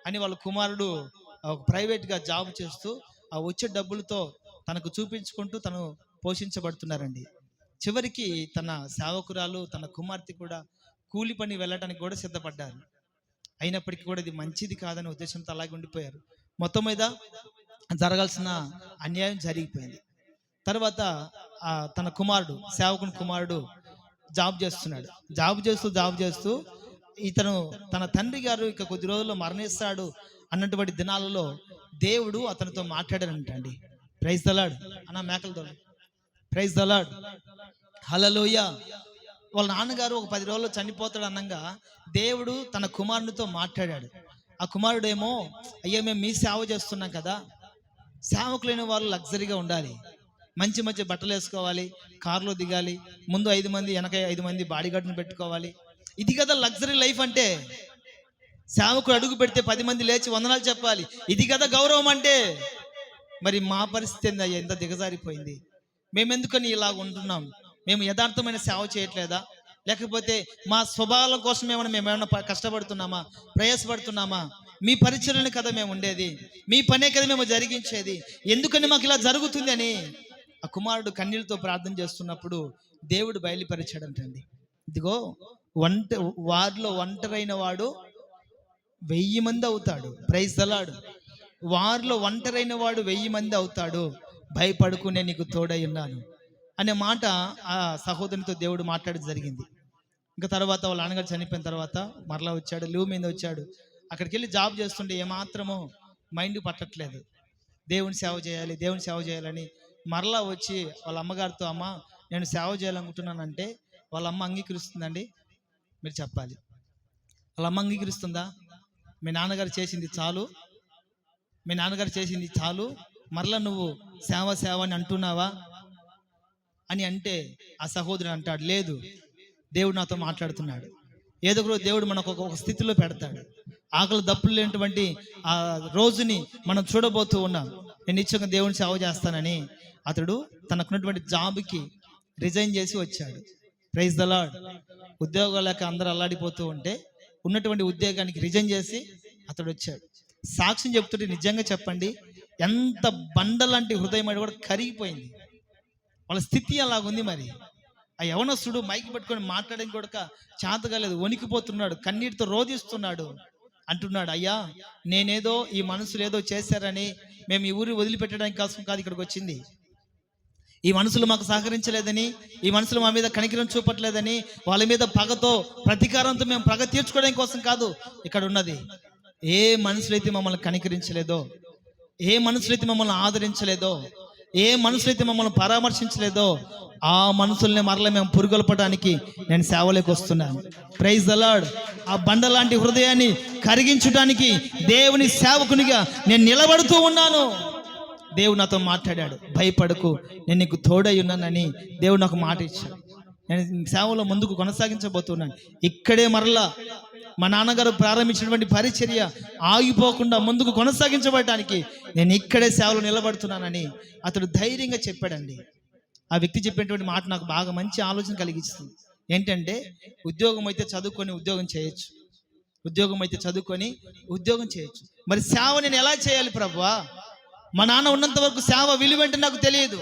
అని వాళ్ళ కుమారుడు ప్రైవేట్గా జాబ్ చేస్తూ ఆ వచ్చే డబ్బులతో తనకు చూపించుకుంటూ తను పోషించబడుతున్నారండి. చివరికి తన సేవకురాలు తన కుమార్తె కూడా కూలి పని వెళ్ళడానికి కూడా సిద్ధపడ్డారు. అయినప్పటికీ కూడా ఇది మంచిది కాదనే ఉద్దేశంతో అలాగే ఉండిపోయారు. మొత్తం మీద జరగాల్సిన అన్యాయం జరిగిపోయింది. తర్వాత తన కుమారుడు, సేవకుని కుమారుడు జాబ్ చేస్తున్నాడు. జాబ్ చేస్తూ ఇతను తన తండ్రి గారు ఇక కొద్ది రోజుల్లో మరణిస్తాడు అన్నటువంటి దినాలలో దేవుడు అతనితో మాట్లాడారంటండి. ప్రైజ్ ద లార్డ్ అన్న, మేకలతో ప్రైజ్ ద లార్డ్, హల్లెలూయా. వాళ్ళ నాన్నగారు ఒక 10 రోజుల్లో చనిపోతాడు అనంగా దేవుడు తన కుమారునితో మాట్లాడాడు. ఆ కుమారుడేమో, అయ్యా మేము మీ సేవ చేస్తున్నాం కదా, సేవకులైన వాళ్ళు లగ్జరీగా ఉండాలి, మంచి మంచి బట్టలు వేసుకోవాలి, కారులో దిగాలి, ముందు 5 మంది వెనక 5 మంది బాడీగార్డ్ని పెట్టుకోవాలి, ఇది కదా లగ్జరీ లైఫ్ అంటే. సేవకుడు అడుగు పెడితే 10 మంది లేచి వందనాలు చెప్పాలి, ఇది కదా గౌరవం అంటే. మరి మా పరిస్థితి ఏందయ్యా, ఎంత దిగజారిపోయింది. మేమెందుకని ఇలా ఉంటున్నాం? మేము యథార్థమైన సేవ చేయట్లేదా? లేకపోతే మా స్వభావం కోసం మేమేమన్నా కష్టపడుతున్నామా, ప్రయాసపడుతున్నామా? మీ పరిచర్యని కదా మేము ఉండేది, మీ పనే కదా మేము జరిగించేది, ఎందుకని మాకు ఇలా జరుగుతుంది అని ఆ కుమారుడు కన్నీళ్ళతో ప్రార్థన చేస్తున్నప్పుడు దేవుడు బయలుపరిచాడంటండి. ఇదిగో వారిలో ఒంటరైన వాడు 1000 మంది అవుతాడు. Praise the lord. వారిలో ఒంటరైన వాడు 1000 మంది అవుతాడు, భయపడుకు నేను నీకు తోడై ఉన్నాను అనే మాట ఆ సహోదరునితో దేవుడు మాట్లాడడం జరిగింది. ఇంకా తర్వాత వాళ్ళ నాన్నగారు చనిపోయిన తర్వాత మరలా వచ్చాడు, లీవ్ మీద వచ్చాడు. అక్కడికి వెళ్ళి జాబ్ చేస్తుంటే ఏమాత్రమో మైండ్ పట్టట్లేదు, దేవుని సేవ చేయాలని మరలా వచ్చి వాళ్ళ అమ్మగారితో, అమ్మ నేను సేవ చేయాలనుకుంటున్నానంటే వాళ్ళ అమ్మ అంగీకరిస్తుందండి? మీరు చెప్పాలి. వాళ్ళ అమ్మ అంగీకరిస్తుందా? మీ నాన్నగారు చేసింది చాలు, మరలా నువ్వు సేవ అని అంటున్నావా అని అంటే ఆ సహోదరుడు అంటాడు, లేదు, దేవుడు నాతో మాట్లాడుతున్నాడు. ఏదో ఒక దేవుడు మనకు ఒక స్థితిలో పెడతాడు. ఆకలి దప్పులు లేనటువంటి ఆ రోజుని మనం చూడబోతూ ఉన్నాం. నేను నిశ్చయంగా దేవుని సేవ చేస్తానని అతడు తనకున్నటువంటి జాబ్కి రిజైన్ చేసి వచ్చాడు. Praise the lord. ఉద్యోగం లేక అందరూ అల్లాడిపోతూ ఉంటే ఉన్నటువంటి ఉద్యోగానికి రిజైన్ చేసి అతడు వచ్చాడు. సాక్ష్యం చెప్తుంటే నిజంగా చెప్పండి, ఎంత బండలాంటి హృదయం అది కూడా కరిగిపోయింది. వాళ్ళ స్థితి అలాగుంది. మరి ఆ యవనస్తుడు మైకి పట్టుకొని మాట్లాడడం కూడా చేతగాలేదు, వణికిపోతున్నాడు, కన్నీటితో రోధిస్తున్నాడు. అంటున్నాడు, అయ్యా నేనేదో ఈ మనుషులు ఏదో చేశారని మేము ఈ ఊరి వదిలిపెట్టడానికి కోసం కాదు ఇక్కడికి వచ్చింది. ఈ మనుషులు మాకు సహకరించలేదని, ఈ మనుషులు మా మీద కనికరం చూపట్లేదని, వాళ్ళ మీద పగతో ప్రతీకారంతో మేము పగ తీర్చుకోవడం కోసం కాదు ఇక్కడ ఉన్నది. ఏ మనుషులైతే మమ్మల్ని కనికరించలేదో, ఏ మనుషులైతే మమ్మల్ని ఆదరించలేదో, ఏ మనుషులైతే మమ్మల్ని పరామర్శించలేదో ఆ మనుషుల్ని మరల మేము పురుగొల్పడానికి నేను సేవలోకి వస్తున్నాను. Praise the lord. ఆ బండ లాంటి హృదయాన్ని కరిగించడానికి దేవుని సేవకునిగా నేను నిలబడుతూ ఉన్నాను. దేవుడు నాతో మాట్లాడాడు, భయపడకు నేను నీకు తోడై ఉన్నానని దేవుడు నాకు మాట ఇచ్చాడు. నేను సేవలో ముందుకు కొనసాగించబోతున్నాను. ఇక్కడే మరలా మా నాన్నగారు ప్రారంభించినటువంటి పరిచర్య ఆగిపోకుండా ముందుకు కొనసాగించబడటానికి నేను ఇక్కడే సేవలో నిలబడుతున్నానని అతడు ధైర్యంగా చెప్పాడండి. ఆ వ్యక్తి చెప్పినటువంటి మాట నాకు బాగా మంచి ఆలోచన కలిగిస్తుంది. ఏంటంటే ఉద్యోగం అయితే చదువుకొని ఉద్యోగం చేయొచ్చు, మరి సేవ నేను ఎలా చేయాలి ప్రభువా? మా నాన్న ఉన్నంత వరకు సేవ విలువేంటో నాకు తెలియదు,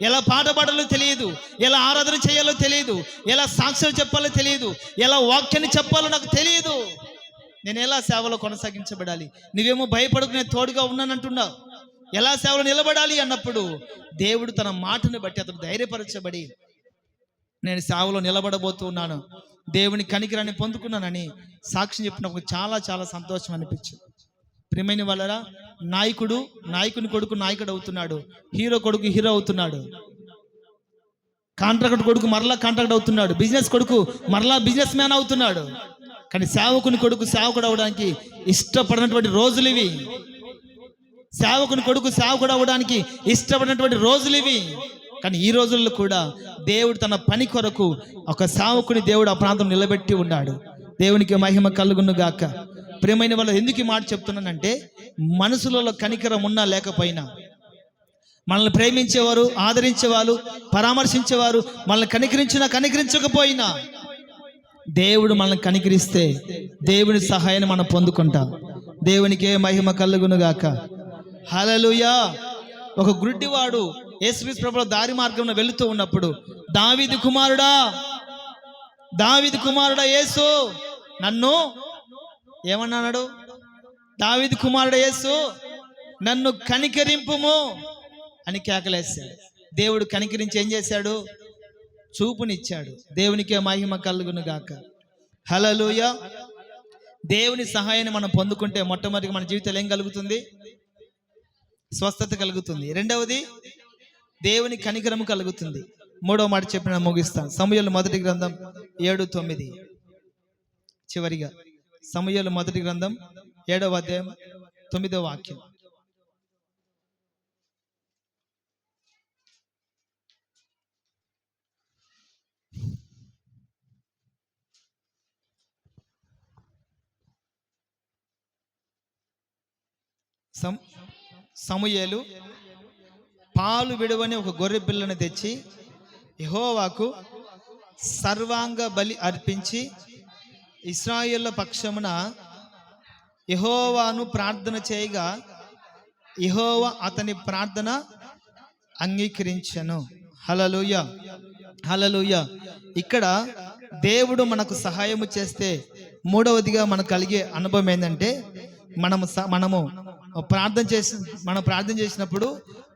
ఎలా పాట పాడాలో తెలియదు, ఎలా ఆరాధన చేయాలో తెలియదు, ఎలా సాక్ష్యాలు చెప్పాలో తెలియదు, ఎలా వాక్యాన్ని చెప్పాలో నాకు తెలియదు. నేను ఎలా సేవలో కొనసాగించబడాలి? నువ్వేమో భయపడుకునే తోడుగా ఉన్నానంటున్నావు, ఎలా సేవలో నిలబడాలి అన్నప్పుడు దేవుడు తన మాటను బట్టి అతను ధైర్యపరచబడి నేను సేవలో నిలబడబోతున్నాను, దేవుని కనికరాన్ని పొందుకున్నానని సాక్ష్యం చెప్పినప్పుడు చాలా చాలా సంతోషం అనిపించింది. ప్రియమైన వాళ్ళరా, నాయకుని కొడుకు నాయకుడు అవుతున్నాడు, హీరో కొడుకు హీరో అవుతున్నాడు, కాంట్రాక్టర్ కొడుకు మరలా కాంట్రాక్ట్ అవుతున్నాడు, బిజినెస్ కొడుకు మరలా బిజినెస్ మ్యాన్ అవుతున్నాడు. కానీ సేవకుని కొడుకు సేవకుడు అవడానికి ఇష్టపడినటువంటి రోజులు ఇవి. సేవకుని కొడుకు సేవకుడు అవడానికి ఇష్టపడినటువంటి రోజులు ఇవి. కానీ ఈ రోజుల్లో కూడా దేవుడు తన పని కొరకు ఒక సేవకుని దేవుడు ఆ ప్రాంతం నిలబెట్టి ఉన్నాడు. దేవునికి మహిమ కలుగును గాక. ప్రియమైన వాళ్ళు, ఎందుకు ఈ మాట చెప్తున్నానంటే, మనసులలో కనికరం ఉన్నా లేకపోయినా, మనల్ని ప్రేమించేవారు, ఆదరించేవారు, పరామర్శించేవారు మనల్ని కనికరించకపోయినా దేవుడు మనల్ని కనికరిస్తే దేవుని సహాయాన్ని మనం పొందుకుంటాం. దేవునికే మహిమ కలుగును గాక. హల్లెలూయా. ఒక గుడ్డివాడు యేసుక్రీస్తు ప్రభువు దారి మార్గంలో వెళుతూ ఉన్నప్పుడు, దావీదు కుమారుడా యేసు నన్ను ఏమన్నాడు? దావీదు కుమారుడు యేసు నన్ను కనికరింపుము అని కేకలేశాడు. దేవుడు కనికరించి ఏం చేశాడు? చూపునిచ్చాడు. దేవునికే మహిమ కలుగును గాక. హల్లెలూయా. దేవుని సహాయాన్ని మనం పొందుకుంటే మొట్టమొదటిగా మన జీవితంలో ఏం కలుగుతుంది? స్వస్థత కలుగుతుంది. రెండవది దేవుని కనికరము కలుగుతుంది. మూడవ మాట చెప్పిన ముగిస్తాను. సమూయేలు మొదటి గ్రంథం 7:9. చివరిగా సమూయేలు మొదటి గ్రంథం 7వ అధ్యాయం 9వ వాక్యం. సమూయేలు పాలు విడువని ఒక గొర్రె పిల్లను తెచ్చి యెహోవాకు సర్వాంగ బలి అర్పించి ఇశ్రాయేళ్ల పక్షమున యెహోవాను ప్రార్థన చేయగా యెహోవా అతని ప్రార్థన అంగీకరించెను. హల్లెలూయా, హల్లెలూయా. ఇక్కడ దేవుడు మనకు సహాయము చేస్తే మూడవదిగా మనకు కలిగే అనుభవం ఏంటంటే, మనము ప్రార్థన చేసినప్పుడు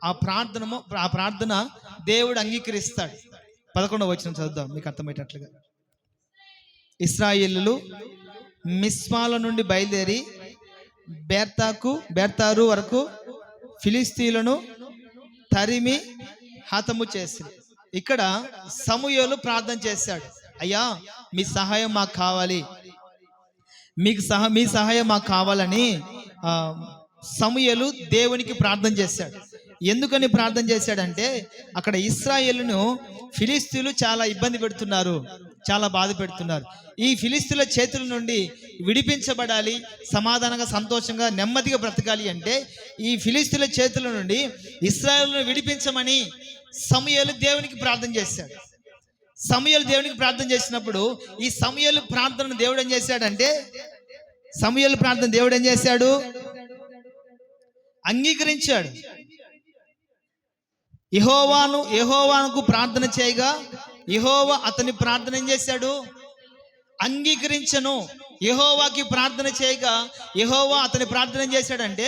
ఆ ప్రార్థన దేవుడు అంగీకరిస్తాడు. 11వ వచనం చదువుదాం మీకు అర్థమయ్యేటట్లుగా. ఇశ్రాయేలులు మిస్పాల నుండి బయలుదేరి బేర్తారు వరకు ఫిలిస్తీయులను తరిమి హతము చేసి, ఇక్కడ సమూయేలు ప్రార్థన చేశాడు, అయ్యా మీ సహాయం మాకు కావాలి, మీ సహాయం మాకు కావాలని సమూయేలు దేవునికి ప్రార్థన చేశాడు. ఎందుకని ప్రార్థన చేశాడంటే, అక్కడ ఇశ్రాయేలును ఫిలిస్తీయులు చాలా ఇబ్బంది పెడుతున్నారు, చాలా బాధ పెడుతున్నారు. ఈ ఫిలిస్తీయుల చేతుల నుండి విడిపించబడాలి, సమాధానంగా సంతోషంగా నెమ్మదిగా బ్రతకాలి అంటే ఈ ఫిలిస్తీయుల చేతుల నుండి ఇశ్రాయేలును విడిపించమని సమూయేలు దేవునికి ప్రార్థన చేశాడు. సమూయేలు దేవునికి ప్రార్థన చేసినప్పుడు ఈ సమూయేలు ప్రార్థనను దేవుడు ఏం చేశాడంటే, దేవుడు ఏం చేశాడు? అంగీకరించాడు. యెహోవాకు ప్రార్థన చేయగా యెహోవా అతని ప్రార్థన ఏం చేశాడు? అంగీకరించను. యెహోవాకి ప్రార్థన చేయగా యెహోవా అతని ప్రార్థన ఏం చేశాడంటే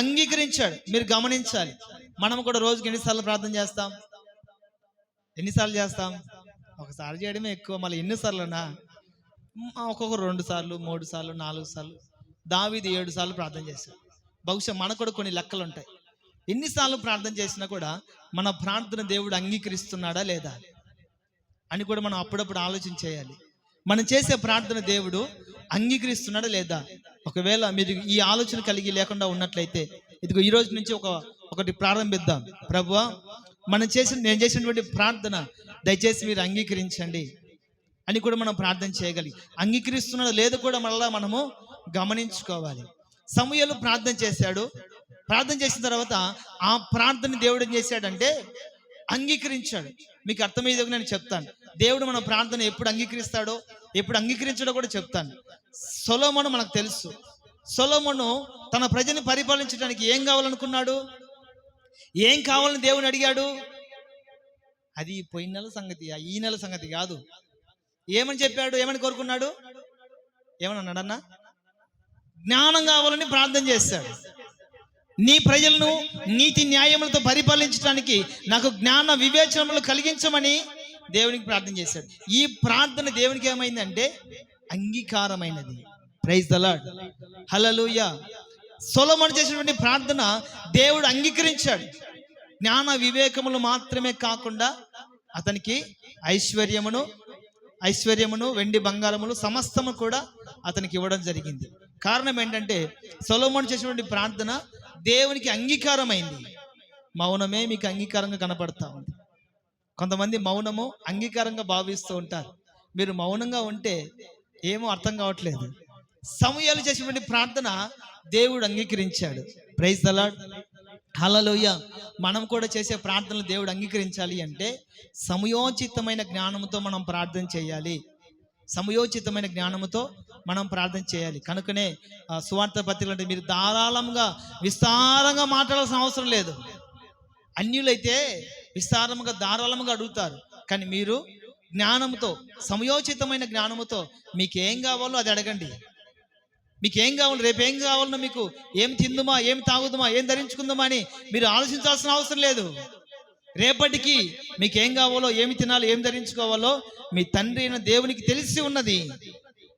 అంగీకరించాడు. మీరు గమనించాలి, మనం కూడా రోజుకి ఎన్నిసార్లు ప్రార్థన చేస్తాం? ఒకసారి చేయడమే ఎక్కువ. మళ్ళీ ఎన్నిసార్లునా? ఒక్కొక్కరు 2 సార్లు, 3 సార్లు, 4 సార్లు. దావీదు 7 సార్లు ప్రార్థన చేశాడు. బహుశా మనకు కూడా కొన్ని లెక్కలు ఉంటాయి. ఎన్నిసార్లు ప్రార్థన చేసినా కూడా మన ప్రార్థన దేవుడు అంగీకరిస్తున్నాడా లేదా అని కూడా మనం అప్పుడప్పుడు ఆలోచన చేయాలి. మనం చేసే ప్రార్థన దేవుడు అంగీకరిస్తున్నాడా లేదా? ఒకవేళ మీరు ఈ ఆలోచన కలిగి లేకుండా ఉన్నట్లయితే ఇదిగో ఈ రోజు నుంచి ఒకటి ప్రారంభిద్దాం. ప్రభువా, నేను చేసినటువంటి ప్రార్థన దయచేసి మీరు అంగీకరించండి. అని కూడా మనం ప్రార్థన చేయగలిగి, అంగీకరిస్తున్నాడో లేదో కూడా మళ్ళీ మనము గమనించుకోవాలి. సమూయేలు ప్రార్థన చేశాడు. ప్రార్థన చేసిన తర్వాత ఆ ప్రార్థన దేవుడు ఏం చేశాడంటే అంగీకరించాడు. మీకు అర్థమయ్యేది నేను చెప్తాను. దేవుడు మన ప్రార్థన ఎప్పుడు అంగీకరిస్తాడో ఎప్పుడు అంగీకరించాడో కూడా చెప్తాను. సొలొమోను మనకు తెలుసు. సొలొమోను తన ప్రజని పరిపాలించడానికి ఏం కావాలనుకున్నాడు? ఏం కావాలని దేవుని అడిగాడు? అది పోయిన నెల సంగతి, ఈ నెల సంగతి కాదు. ఏమని చెప్పాడు? ఏమని కోరుకున్నాడు? ఏమని అన్నాడన్నా? జ్ఞానం కావాలని ప్రార్థన చేశాడు. నీ ప్రజలను నీతి న్యాయములతో పరిపాలించడానికి నాకు జ్ఞాన వివేచనములు కలిగించమని దేవునికి ప్రార్థన చేశాడు. ఈ ప్రార్థన దేవునికి ఏమైందంటే అంగీకారమైనది. ప్రైజ్ ద లార్డ్, హల్లెలూయా. సొలొమోను చేసినటువంటి ప్రార్థన దేవుడు అంగీకరించాడు. జ్ఞాన వివేకములు మాత్రమే కాకుండా అతనికి ఐశ్వర్యమును వెండి బంగారములు సమస్తము కూడా అతనికి ఇవ్వడం జరిగింది. కారణం ఏంటంటే సొలొమోను చేసినటువంటి ప్రార్థన దేవునికి అంగీకారమైంది. మౌనమే మీకు అంగీకారంగా కనపడతా ఉంది. కొంతమంది మౌనము అంగీకారంగా భావిస్తూ ఉంటారు. మీరు మౌనంగా ఉంటే ఏమో అర్థం కావట్లేదు. సమూయేలు చేసినటువంటి ప్రార్థన దేవుడు అంగీకరించాడు. ప్రైజ్ ద లార్డ్, హల్లెలూయా. మనం కూడా చేసే ప్రార్థనలు దేవుడు అంగీకరించాలి అంటే సమయోచితమైన జ్ఞానంతో మనం ప్రార్థన చేయాలి. సమయోచితమైన జ్ఞానముతో మనం ప్రార్థన చేయాలి. కనుకనే సువార్త పత్రికలు అంటే మీరు ధారాళంగా విస్తారంగా మాట్లాడాల్సిన అవసరం లేదు. అన్యులైతే విస్తారంగా ధారాళంగా అడుగుతారు. కానీ మీరు జ్ఞానంతో, సమయోచితమైన జ్ఞానముతో మీకేం కావాలో అది అడగండి. మీకేం కావాలి, రేపు ఏం కావాలన్నా, మీకు ఏం తిందుమా, ఏం తాగుదుమా, ఏం ధరించుకుందామా అని మీరు ఆలోచించాల్సిన అవసరం లేదు. రేపటికి మీకేం కావాలో, ఏమి తినాలో, ఏం ధరించుకోవాలో మీ తండ్రి అయిన దేవునికి తెలిసి ఉన్నది.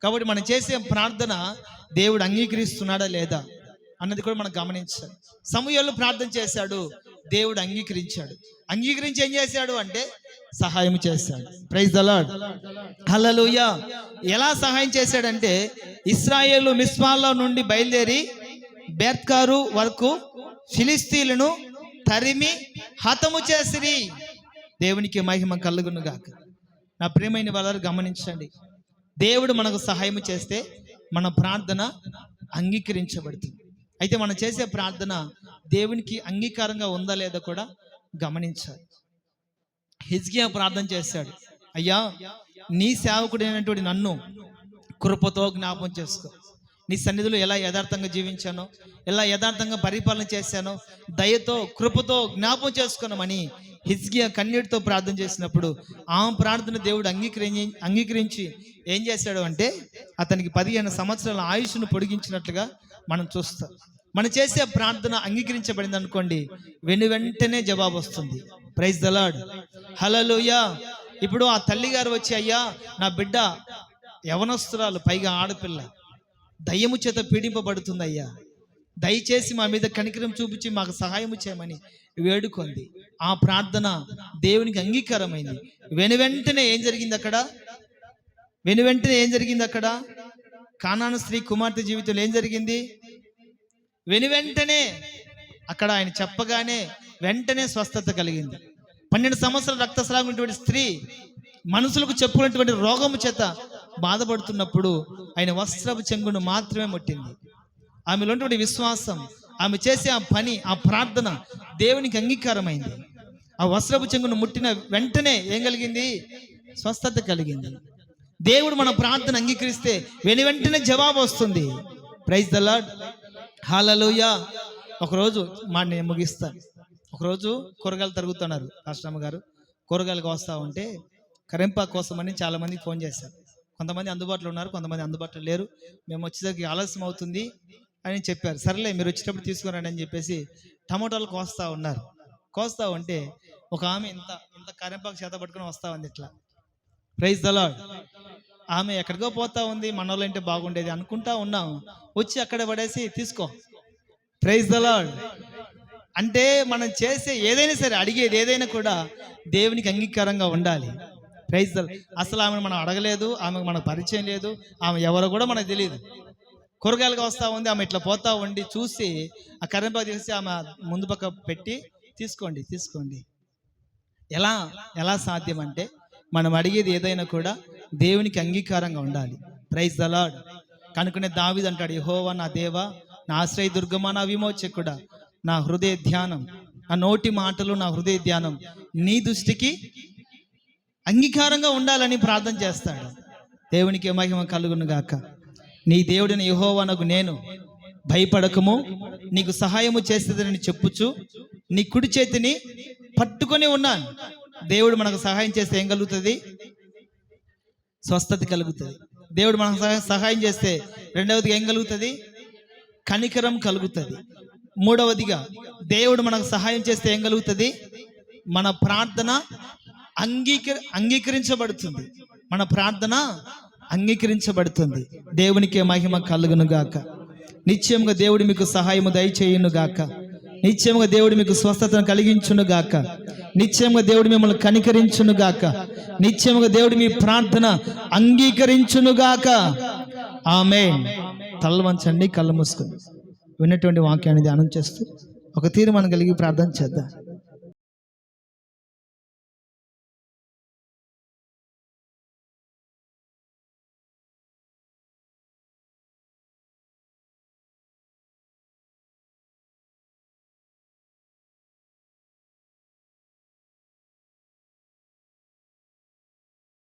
కాబట్టి మనం చేసే ప్రార్థన దేవుడు అంగీకరిస్తున్నాడా లేదా అన్నది కూడా మనం గమనించాలి. సమూయేలు ప్రార్థన చేశాడు, దేవుడు అంగీకరించాడు. అంగీకరించి ఏం చేశాడు అంటే సహాయం చేశాడు. ప్రైజ్ ద లార్డ్, హల్లెలూయా. ఎలా సహాయం చేశాడంటే ఇశ్రాయేలు మిస్పాలో నుండి బయలుదేరి బెత్కారు వరకు ఫిలిస్తీయులను తరిమి హతము చేసిరి. దేవునికి మహిమ కలుగును గాక. నా ప్రియమైన వాళ్ళని గమనించండి. దేవుడు మనకు సహాయం చేస్తే మన ప్రార్థన అంగీకరించబడుతుంది. అయితే మనం చేసే ప్రార్థన దేవునికి అంగీకారంగా ఉందా లేదా కూడా గమనించాలి. హిజ్కియా ప్రార్థన చేశాడు, అయ్యా నీ సేవకుడైనటువంటి నన్ను కృపతో జ్ఞాపకం చేసుకో. నీ సన్నిధిలో ఎలా యథార్థంగా జీవించానో, ఎలా యథార్థంగా పరిపాలన చేశానో దయతో కృపతో జ్ఞాపకం చేసుకున్నామని హిజ్కియా కన్నీటితో ప్రార్థన చేసినప్పుడు ఆ ప్రార్థన దేవుడు అంగీకరించి ఏం చేశాడు అంటే అతనికి 15 సంవత్సరాల ఆయుష్ను పొడిగించినట్లుగా మనం చూస్తాం. మనం చేసే ప్రార్థన అంగీకరించబడింది అనుకోండి, వెంటనే జవాబు వస్తుంది. ప్రైజ్ ద లార్డ్, హల్లెలూయా. ఇప్పుడు ఆ తల్లి గారు వచ్చి, అయ్యా నా బిడ్డ యవనస్తురాలు, పైగా ఆడపిల్ల, దయ్యము చేత పీడింపబడుతుంది అయ్యా, దయచేసి మా మీద కనికరం చూపించి మాకు సహాయం చేయమని వేడుకుంది. ఆ ప్రార్థన దేవునికి అంగీకారమైంది. వెంటనే ఏం జరిగింది అక్కడ? కానాను స్త్రీ కుమార్తె జీవితంలో ఏం జరిగింది? వెంటనే అక్కడ ఆయన చెప్పగానే వెంటనే స్వస్థత కలిగింది. 12 సంవత్సరాల రక్తస్రావం ఉన్నటువంటి స్త్రీ మనుషులకు చెప్పుకున్నటువంటి రోగము చేత బాధపడుతున్నప్పుడు ఆయన వస్త్రపు చెంగును మాత్రమే ముట్టింది. ఆమెలో ఉన్నటువంటి విశ్వాసం, ఆమె చేసే ఆ పని, ఆ ప్రార్థన దేవునికి అంగీకారమైంది. ఆ వస్త్రపు చెంగును ముట్టిన వెంటనే ఏం కలిగింది? స్వస్థత కలిగింది. దేవుడు మన ప్రార్థన అంగీకరిస్తే వెంటనే జవాబు వస్తుంది. ప్రైజ్ ద లార్డ్, హల్లెలూయా. ఒకరోజు నేను ముగిస్తాను. ఒకరోజు కూరగాయలు తరుగుతున్నారు రాష్ట్రమ్మ గారు. కూరగాయలకు వస్తూ ఉంటే కరెంపాకు కోసమని చాలామంది ఫోన్ చేశారు. కొంతమంది అందుబాటులో ఉన్నారు, కొంతమంది అందుబాటులో లేరు. మేము వచ్చేసరికి ఆలస్యం అవుతుంది అని చెప్పారు. సరేలే మీరు వచ్చేటప్పుడు తీసుకురండి అని చెప్పేసి టమాటాలు కోస్తా ఉంటే ఒక ఆమె ఇంత కరెంపాకు చేత పట్టుకుని వస్తూ ఉంది ఇట్లా. Praise the lord. ఆమె ఎక్కడికో పోతా ఉంది, మనోళ్ళు అంటే బాగుండేది అనుకుంటా ఉన్నాం. వచ్చి అక్కడ పడేసి తీసుకో. Praise the lord. అంటే మనం చేసే ఏదైనా సరే, అడిగేది ఏదైనా కూడా దేవునికి అంగీకారంగా ఉండాలి. Praise the lord. అసలు ఆమెను మనం అడగలేదు, ఆమెకు మనకు పరిచయం లేదు, ఆమె ఎవరో కూడా మనకు తెలియదు. కూరగాయలుగా వస్తూ ఉంది, ఆమె ఇట్లా పోతా ఉండి చూసి ఆ కరెంపాకు తీసి ఆమె ముందు పక్క పెట్టి తీసుకోండి. ఎలా సాధ్యం అంటే మనం అడిగేది ఏదైనా కూడా దేవునికి అంగీకారంగా ఉండాలి. Praise the lord. కనుకనే దావీదు అంటాడు, యెహోవా నా దేవా, నా ఆశ్రయ దుర్గమా, నా విమోచకుడా, నా హృదయ ధ్యానం, నా నోటి మాటలు, నా హృదయ ధ్యానం నీ దృష్టికి అంగీకారంగా ఉండాలని ప్రార్థన చేస్తాడు. దేవునికి మహిమ కలుగును గాక. నీ దేవుడిని యెహోవానగు నేను భయపడకము, నీకు సహాయము చేసేదని చెప్పుచు నీ కుడి చేతిని పట్టుకొని ఉన్నాను. దేవుడు మనకు సహాయం చేస్తే ఏం కలుగుతుంది? స్వస్థత కలుగుతుంది. దేవుడు మనకు సహాయం చేస్తే రెండవదిగా ఏం కలుగుతుంది? కనికరం కలుగుతుంది. మూడవదిగా దేవుడు మనకు సహాయం చేస్తే ఏం కలుగుతుంది? మన ప్రార్థన అంగీకరించబడుతుంది. మన ప్రార్థన అంగీకరించబడుతుంది. దేవునికి మహిమ కలుగును గాక. నిశ్చయంగా దేవుడు మీకు సహాయము దయచేయును గాక. నిశ్చయంగా దేవుడు మీకు స్వస్థతను కలిగించును గాక. నిశ్చయంగా దేవుడు మిమ్మల్ని కనికరించును గాక. నిశ్చయంగా దేవుడు మీ ప్రార్థన అంగీకరించును గాక. ఆమేన్. తల వంచండి, కళ్ళు మూసుకొని విన్నటువంటి వాక్యాన్ని ధ్యానం చేస్తూ ఒక తీర్మానం కలిగి ప్రార్థన చేద్దాం.